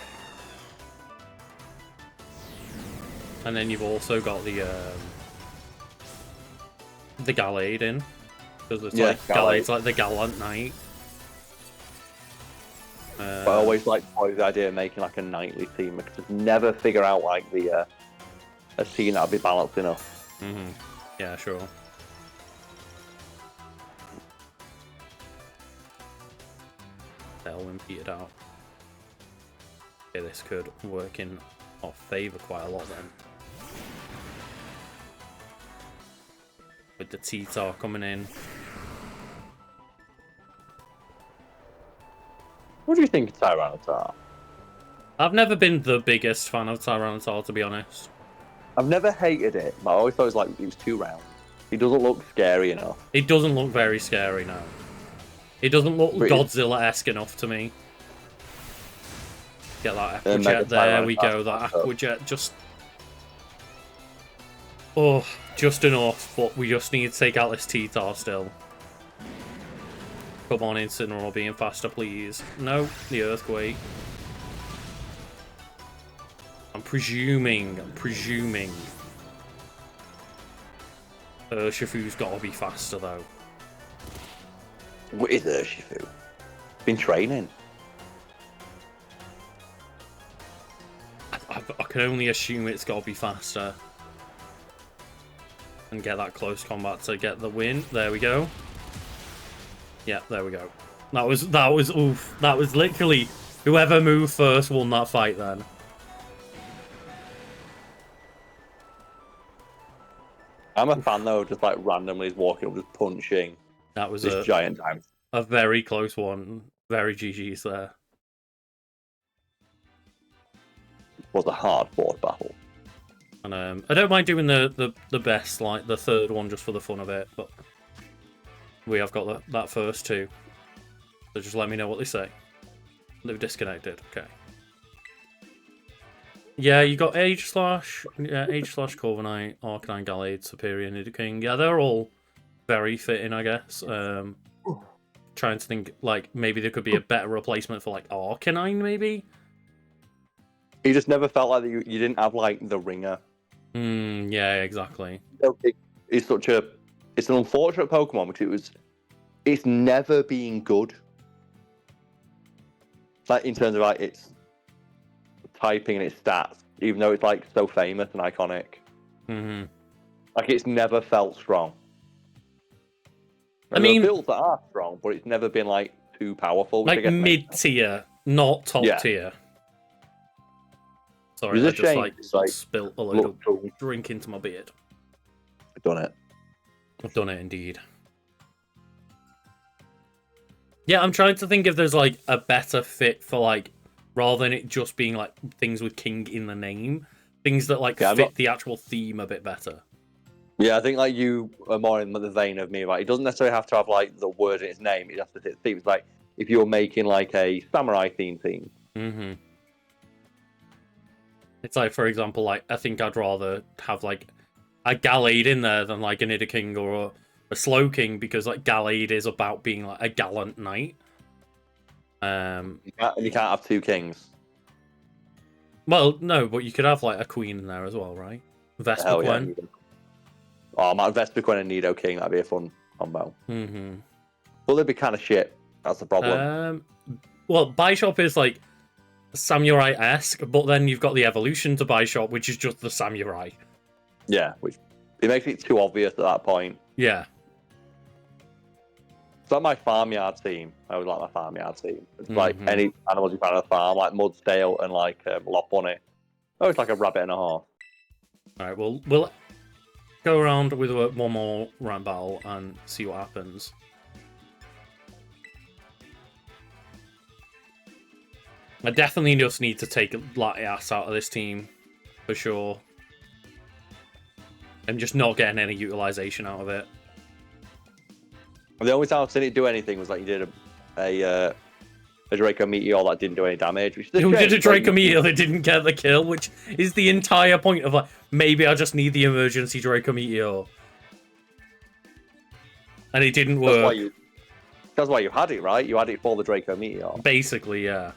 [SPEAKER 1] And then you've also got the Gallade in. Because it's like Gallade's like the Gallant Knight.
[SPEAKER 2] But I always like the idea of making like a knightly team. I could just never figure out like the a team that'd be balanced enough.
[SPEAKER 1] Mm-hmm. Yeah, sure. Elwyn petered out. Okay, this could work in our favour quite a lot then. With the T-Tar coming in.
[SPEAKER 2] What do you think of Tyranitar?
[SPEAKER 1] I've never been the biggest fan of Tyranitar, to be honest.
[SPEAKER 2] I've never hated it, but I always thought it was too round. He doesn't look scary enough.
[SPEAKER 1] It doesn't look very scary now. It doesn't look Godzilla-esque enough to me. Get that Aquajet, there we go, that Aquajet just... Oh, just enough, but we just need to take out this T-Tar still. Come on, Incineroar being faster, please. No, the Earthquake. I'm presuming. Urshifu's gotta be faster, though.
[SPEAKER 2] What is Urshifu? Been training.
[SPEAKER 1] I can only assume it's gotta be faster. And get that close combat to get the win. There we go. Yeah, there we go. That was oof. That was literally whoever moved first won that fight then.
[SPEAKER 2] I'm a fan though, just like randomly walking up, just punching.
[SPEAKER 1] That was
[SPEAKER 2] this giant time.
[SPEAKER 1] A very close one. Very GG's there.
[SPEAKER 2] It was a hard fought battle.
[SPEAKER 1] And I don't mind doing the best, like the third one, just for the fun of it. But we have got that first two. So just let me know what they say. They've disconnected. Okay. Yeah, you got Age/, Corviknight, Arcanine, Gallade, Superior, Nidoking. Yeah, they're all very fitting, I guess. Trying to think, like, maybe there could be a better replacement for, like, Arcanine, maybe?
[SPEAKER 2] He just never felt like you didn't have, like, the ringer.
[SPEAKER 1] Yeah, exactly.
[SPEAKER 2] It's an unfortunate Pokemon because it's never been good. Like, in terms of, like, its typing and its stats, even though it's, like, so famous and iconic. Like, it's never felt strong. And there are builds that are strong, but it's never been, like, too powerful.
[SPEAKER 1] Like, mid-tier, not top-tier. Sorry, I just, like, spilt a load of drink into my beard.
[SPEAKER 2] I've done it.
[SPEAKER 1] I've done it, indeed. Yeah, I'm trying to think if there's, like, a better fit for, like, rather than it just being, like, things with King in the name. Things that, like, fit the actual theme a bit better.
[SPEAKER 2] Yeah, I think, like, you are more in the vein of me, right? It doesn't necessarily have to have, like, the word in its name. It has to fit themes. Like, if you're making, like, a samurai theme.
[SPEAKER 1] It's like, for example, like, I think I'd rather have, like, a Gallade in there than, like, a Nidoking or a Slowking, because, like, Gallade is about being, like, a gallant knight.
[SPEAKER 2] And you can't have two kings.
[SPEAKER 1] Well, no, but you could have, like, a queen in there as well, right? Vespiquen.
[SPEAKER 2] Yeah. Oh, man, Vespiquen and Nidoking, that'd be a fun combo. Well, they'd be kind of shit. That's the problem.
[SPEAKER 1] Well, Bishop is, like, samurai-esque, but then you've got the evolution to Bishop, which is just the samurai.
[SPEAKER 2] Yeah, which it makes it too obvious at that point.
[SPEAKER 1] Yeah.
[SPEAKER 2] It's like my farmyard team. I always like my farmyard team. It's like any animals you find on the farm, like Mudsdale and like Lock Bunny. Oh, it's like a rabbit and a half.
[SPEAKER 1] Alright, well, we'll go around with one more round battle and see what happens. I definitely just need to take Latias out of this team, for sure. I'm just not getting any utilization out of it.
[SPEAKER 2] The only time I've seen it do anything was like you did a Draco Meteor that didn't do any damage. Which
[SPEAKER 1] you did a Draco Meteor that didn't get the kill, which is the entire point of, like, maybe I just need the emergency Draco Meteor. And it didn't work.
[SPEAKER 2] That's why you had it, right? You had it for the Draco Meteor.
[SPEAKER 1] Basically, yeah.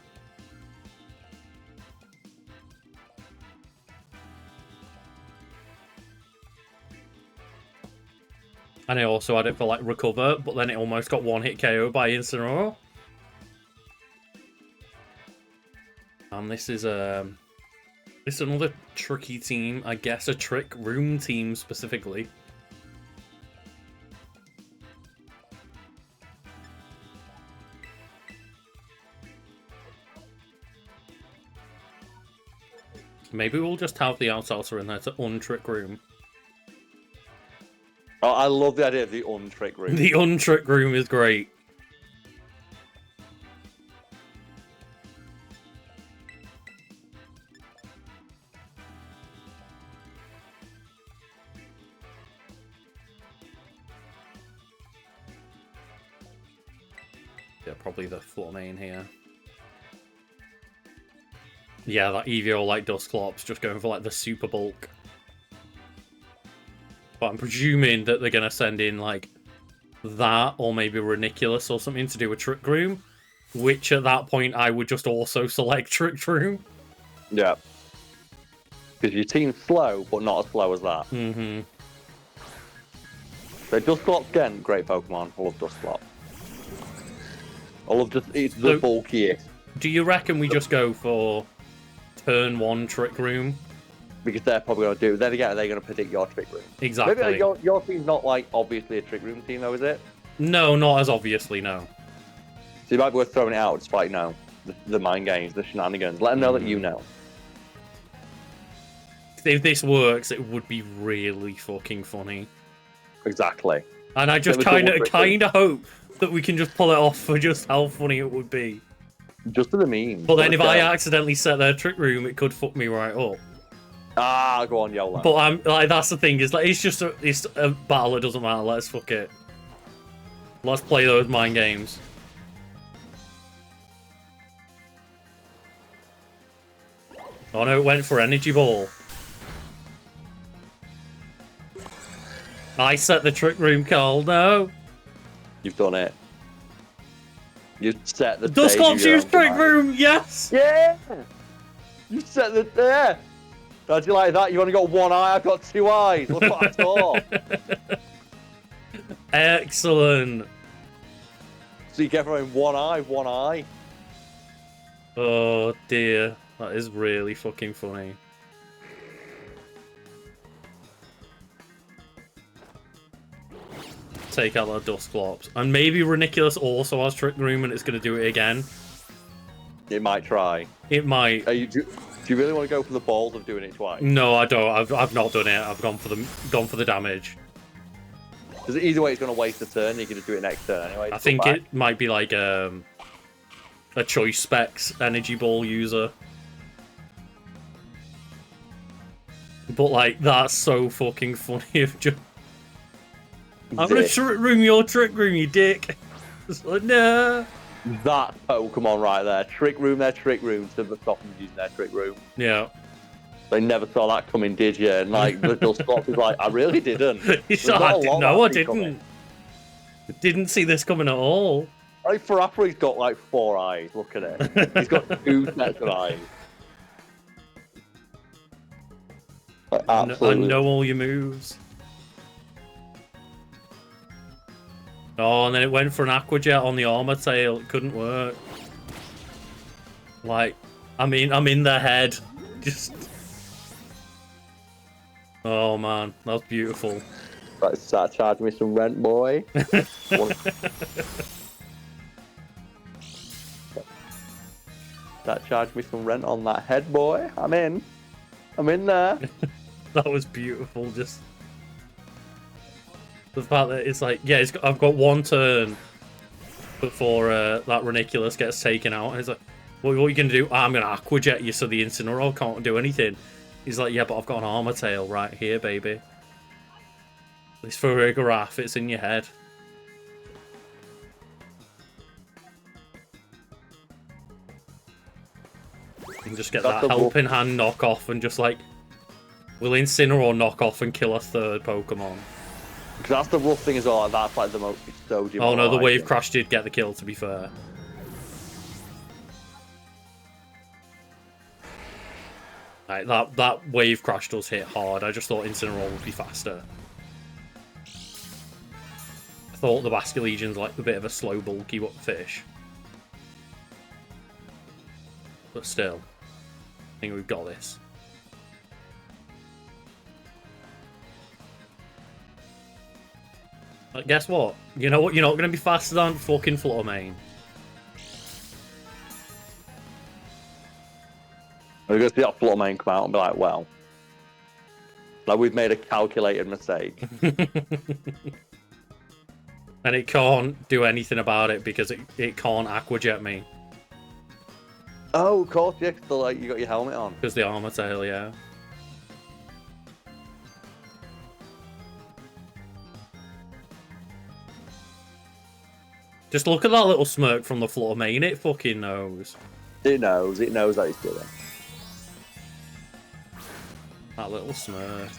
[SPEAKER 1] And I also had it for, like, Recover, but then it almost got one-hit KO by Incineroar. And this is another tricky team, I guess, a Trick Room team specifically. Maybe we'll just have the Outalter in there to untrick Room.
[SPEAKER 2] Oh, I love the idea of the untrick room.
[SPEAKER 1] The untrick room is great. Yeah, probably the floor main here. Yeah, that Eevee, like Dusclops, just going for, like, the super bulk. but I'm presuming that they're gonna send in like that or maybe Reniculus or something to do a Trick Room, which at that point I would just also select Trick Room.
[SPEAKER 2] Yeah. Because your team's slow, but not as slow as that.
[SPEAKER 1] Mm-hmm.
[SPEAKER 2] So Dusclops, again, great Pokemon. I love Dusclops. I love just, it's the bulkiest.
[SPEAKER 1] Do you reckon we just go for turn 1 Trick Room?
[SPEAKER 2] Because they're probably going to do. Then again, they're going to predict your Trick Room.
[SPEAKER 1] Exactly.
[SPEAKER 2] Maybe your team's not like obviously a Trick Room team, though, is it?
[SPEAKER 1] No, not as obviously, no.
[SPEAKER 2] So it might be worth throwing it out, despite the mind games, the shenanigans. Let them know that you know.
[SPEAKER 1] If this works, it would be really fucking funny.
[SPEAKER 2] Exactly.
[SPEAKER 1] And I just kind of hope that we can just pull it off for just how funny it would be.
[SPEAKER 2] Just for the meme.
[SPEAKER 1] But then if I accidentally set their Trick Room, it could fuck me right up.
[SPEAKER 2] Ah, go on, YOLO.
[SPEAKER 1] But I'm like, that's the thing, is like it's a battle, it doesn't matter, let's fuck it. Let's play those mind games. Oh no, it went for Energy Ball. I set the Trick Room call, no.
[SPEAKER 2] You've done it. You've set the
[SPEAKER 1] Dusclops use Trick Room, yes!
[SPEAKER 2] Yeah! You set the... there! How'd you like that? You only got one eye, I've got two eyes. Look what I saw.
[SPEAKER 1] Excellent.
[SPEAKER 2] So you get everyone one eye.
[SPEAKER 1] Oh dear, that is really fucking funny. Take out that Dusclops. And maybe Reniculus also has Trick Room and it's going to do it again.
[SPEAKER 2] It might try.
[SPEAKER 1] It might.
[SPEAKER 2] Do you really want to go for the balls of doing it twice?
[SPEAKER 1] No, I don't. I've not done it. I've gone for the damage.
[SPEAKER 2] Because either way, it's going to waste a turn. You're going to do it next turn anyway.
[SPEAKER 1] I think it might be like a Choice Specs Energy Ball user. But like, that's so fucking funny. If just I'm gonna Trick Room your Trick Room, you dick. It's like, no.
[SPEAKER 2] That Pokemon right there. Trick Room their Trick Room to stop them using their Trick Room.
[SPEAKER 1] Yeah.
[SPEAKER 2] They never saw that coming, did you? And like, the Dusclops is like, I really didn't.
[SPEAKER 1] No, I didn't. Didn't see this coming at all.
[SPEAKER 2] Like, Farafra's got like 4 eyes. Look at it. He's got 2 sets of eyes. Like, absolutely.
[SPEAKER 1] I know all your moves. Oh, and then it went for an Aqua Jet on the Armor Tail. It couldn't work. Like, I'm in their head. Just. Oh man, that's beautiful.
[SPEAKER 2] Right, start charging me some rent, boy. Start charging me some rent on that head, boy. I'm in there.
[SPEAKER 1] That was beautiful. Just. The fact that it's like, yeah, I've got one turn before that Reniculus gets taken out, and it's like, what are you going to do? I'm going to Aqua Jet you so the Incineroar can't do anything. He's like, yeah, but I've got an Armor Tail right here, baby. This Farigiraf, it's in your head. You can just get that Helping Hand knockoff and just like, will Incineroar knock off and kill a third Pokemon?
[SPEAKER 2] Because that's the rough thing as well. That's like the most Doji.
[SPEAKER 1] Oh no, the Wave Crash did get the kill, to be fair. Like, that Wave Crash does hit hard. I just thought Incineroar would be faster. I thought the Basculegion's like a bit of a slow, bulky fish. But still, I think we've got this. Like, guess what? You know what? You're not going to be faster than fucking Fluttermane.
[SPEAKER 2] We're going to see that Fluttermane come out and be like, well, like we've made a calculated mistake.
[SPEAKER 1] And it can't do anything about it because it can't Aqua Jet me.
[SPEAKER 2] Oh, of course, yeah, because like, you got your helmet on.
[SPEAKER 1] Because the Armor Tail, yeah. Just look at that little smirk from the Fluttermane. It fucking knows.
[SPEAKER 2] It knows that it's doing.
[SPEAKER 1] That little smirk.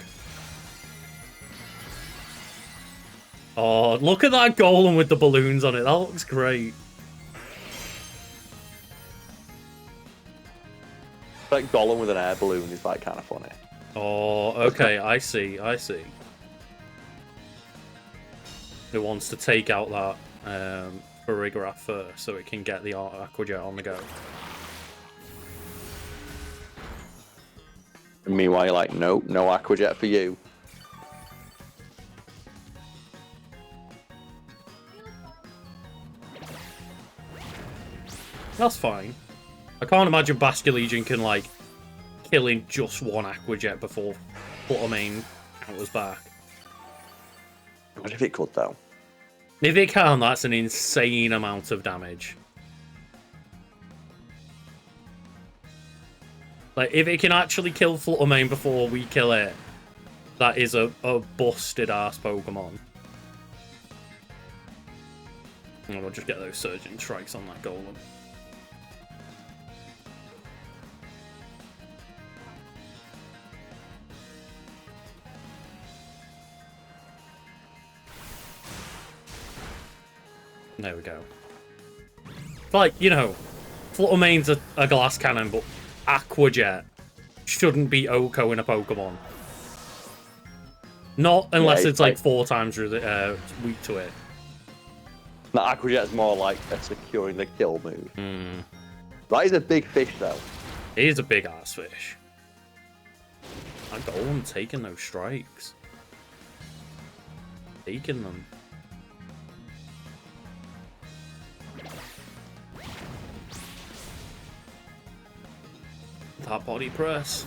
[SPEAKER 1] Oh, look at that golem with the balloons on it. That looks great.
[SPEAKER 2] Like Gollum with an air balloon is like kind of funny.
[SPEAKER 1] Oh, okay, I see, I see. It wants to take out that Farigiraf first so it can get the Aquajet on the go.
[SPEAKER 2] And meanwhile, you're like, nope, no Aquajet for you.
[SPEAKER 1] That's fine. I can't imagine Basculegion can, like, kill in just one Aquajet before Fluttermane counters back.
[SPEAKER 2] What if it could, though?
[SPEAKER 1] If it can, that's an insane amount of damage. Like, if it can actually kill Fluttermane before we kill it, that is a busted-ass Pokemon. And we'll just get those Surging Strikes on that Golem. There we go. Like, you know, Fluttermane's a glass cannon, but Aquajet shouldn't be Oko in a Pokemon. Not unless it's like 4 times weak to it.
[SPEAKER 2] The Aquajet's more like a securing the kill move.
[SPEAKER 1] Mm.
[SPEAKER 2] That is a big fish, though.
[SPEAKER 1] It is a big ass fish. I got them taking those strikes. Taking them. That body press.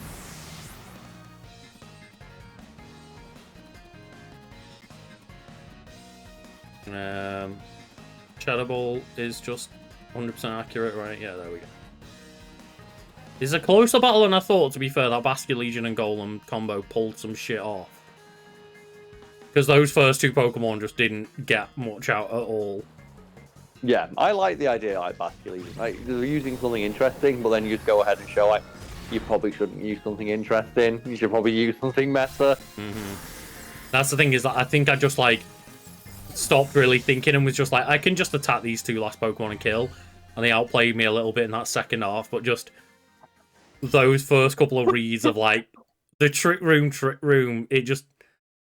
[SPEAKER 1] Shadow Ball is just 100% accurate, right? Yeah, there we go. It's a closer battle than I thought, to be fair. That Basculegion and Golem combo pulled some shit off. Because those first 2 Pokemon just didn't get much out at all.
[SPEAKER 2] Yeah, I like the idea like Basculegion. Like, they're using something interesting, but then you just go ahead and show like, you probably shouldn't use something interesting. You should probably use something meta.
[SPEAKER 1] That's the thing, is that I think I just, like, stopped really thinking and was just like, I can just attack these 2 last Pokemon and kill. And they outplayed me a little bit in that second half, but just those first couple of reads of, like, the Trick Room, it just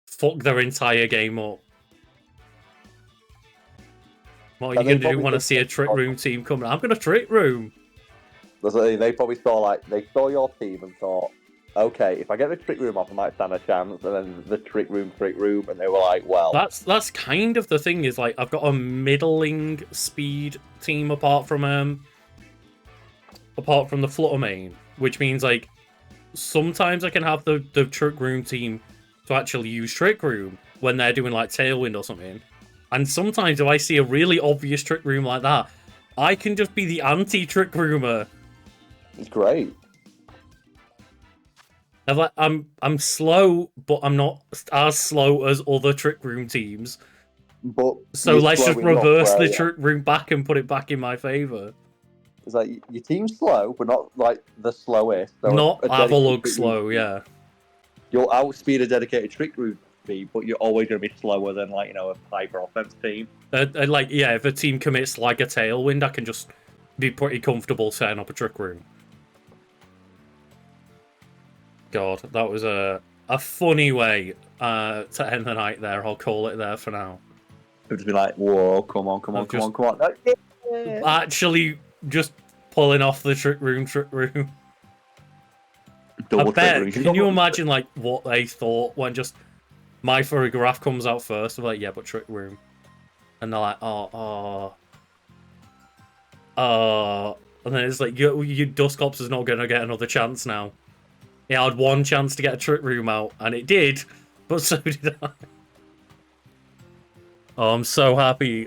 [SPEAKER 1] fucked their entire game up. What are you going to do when I see a Trick Room team coming? I'm going to Trick Room.
[SPEAKER 2] They probably saw your team and thought, okay, if I get the Trick Room off, I might stand a chance. And then the Trick Room, and they were like, well,
[SPEAKER 1] that's kind of the thing. Is like I've got a middling speed team apart from the Fluttermane, which means like sometimes I can have the Trick Room team to actually use Trick Room when they're doing like Tailwind or something. And sometimes if I see a really obvious Trick Room like that, I can just be the anti-Trick Roomer.
[SPEAKER 2] It's great.
[SPEAKER 1] I'm slow, but I'm not as slow as other Trick Room teams.
[SPEAKER 2] But
[SPEAKER 1] so let's just reverse the Trick Room back and put it back in my favor.
[SPEAKER 2] It's like your team's slow, but not like the slowest.
[SPEAKER 1] Not Avalugg slow, yeah.
[SPEAKER 2] You'll outspeed a dedicated Trick Room speed, but you're always going to be slower than like a Hyper Offense team.
[SPEAKER 1] Like yeah, if a team commits like a Tailwind, I can just be pretty comfortable setting up a Trick Room. God, that was a funny way to end the night there. I'll call it there for now.
[SPEAKER 2] It would be like, whoa, come on.
[SPEAKER 1] Actually, just pulling off the Trick Room.
[SPEAKER 2] Double
[SPEAKER 1] I bet.
[SPEAKER 2] Trick Room.
[SPEAKER 1] Can you imagine like what they thought when just my Farigiraf comes out first? I'm like, yeah, but Trick Room, and they're like, oh, and then it's like, your Dusclops is not gonna get another chance now. It had 1 chance to get a Trick Room out, and it did, but so did I. Oh, I'm so happy.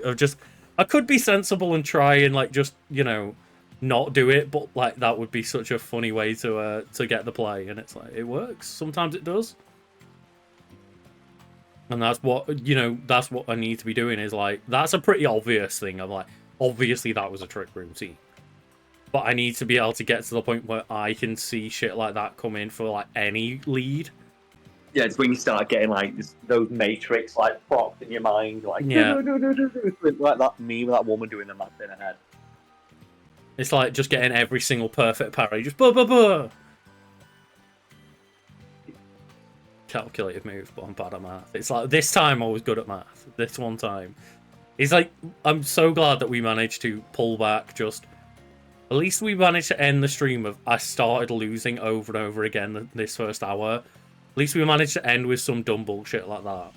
[SPEAKER 1] I could be sensible and try and, like, just, you know, not do it, but, like, that would be such a funny way to get the play, and it's like, it works. Sometimes it does. And that's what, you know, that's what I need to be doing, is, like, that's a pretty obvious thing. I'm like, obviously that was a Trick Room team. But I need to be able to get to the point where I can see shit like that come in for, like, any lead.
[SPEAKER 2] yeah, it's when you start getting like those Matrix like props in your mind, like
[SPEAKER 1] Yeah.
[SPEAKER 2] like that meme of that woman doing the math in her head.
[SPEAKER 1] It's like just getting every single perfect parry, just buh. Calculated move, but I'm bad at math. It's like this time I was good at math. This one time, it's like I'm so glad that we managed to pull back. Just at least we managed to end the stream of I started losing over and over again this first hour. At least we managed to end with some dumb bullshit like that.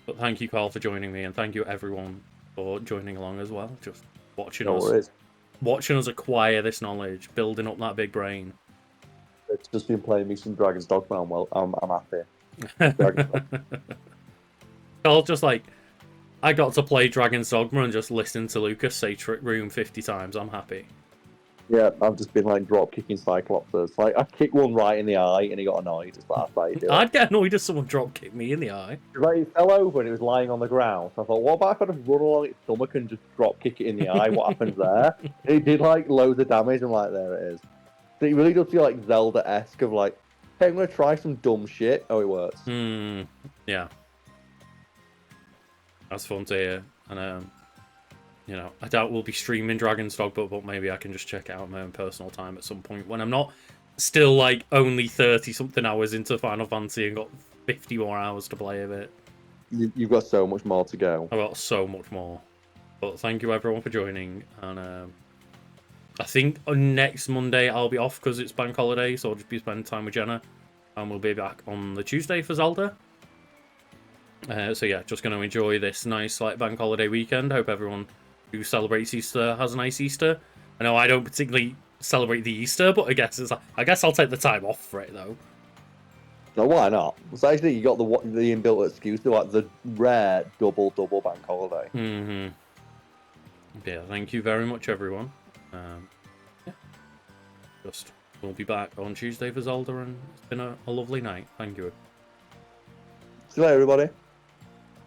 [SPEAKER 1] But thank you, Carl, for joining me, and thank you everyone for joining along as well. Just watching watching us acquire this knowledge, building up that big brain.
[SPEAKER 2] It's just been playing me some Dragon's Dogma. I'm happy.
[SPEAKER 1] Carl's just like, I got to play Dragon's Dogma and just listen to Lucas say Trick Room 50 times. I'm happy.
[SPEAKER 2] Yeah, I've just been like drop kicking Cyclopses. Like I kicked one right in the eye and he got annoyed. It's like, that's how you do it.
[SPEAKER 1] I'd get annoyed if someone drop kicked me in the eye.
[SPEAKER 2] Like he fell over and he was lying on the ground. So I thought, what about if I just run along its stomach and just drop kick it in the eye? What happens there? It did like loads of damage and like there it is. So it really does feel like Zelda-esque of like, hey, I'm gonna try some dumb shit. Oh, it works.
[SPEAKER 1] Yeah. That's fun to hear. And you know, I doubt we'll be streaming Dragon's Dogma, but maybe I can just check it out in my own personal time at some point when I'm not still like only 30-something hours into Final Fantasy and got 50 more hours to play of it.
[SPEAKER 2] You've got so much more to go.
[SPEAKER 1] I've got so much more. But thank you everyone for joining. And I think on next Monday I'll be off because it's bank holiday, so I'll just be spending time with Jenna. And we'll be back on the Tuesday for Zelda. So yeah, just going to enjoy this nice like bank holiday weekend. Hope everyone who celebrates Easter has a nice Easter. I know I don't particularly celebrate the Easter, but I guess I'll take the time off for it though.
[SPEAKER 2] No, why not? It's actually you got the inbuilt excuse to like the rare double bank holiday.
[SPEAKER 1] Yeah, thank you very much everyone. Yeah, just we'll be back on Tuesday for Zelda, and it's been a lovely night. Thank you.
[SPEAKER 2] See you later, everybody.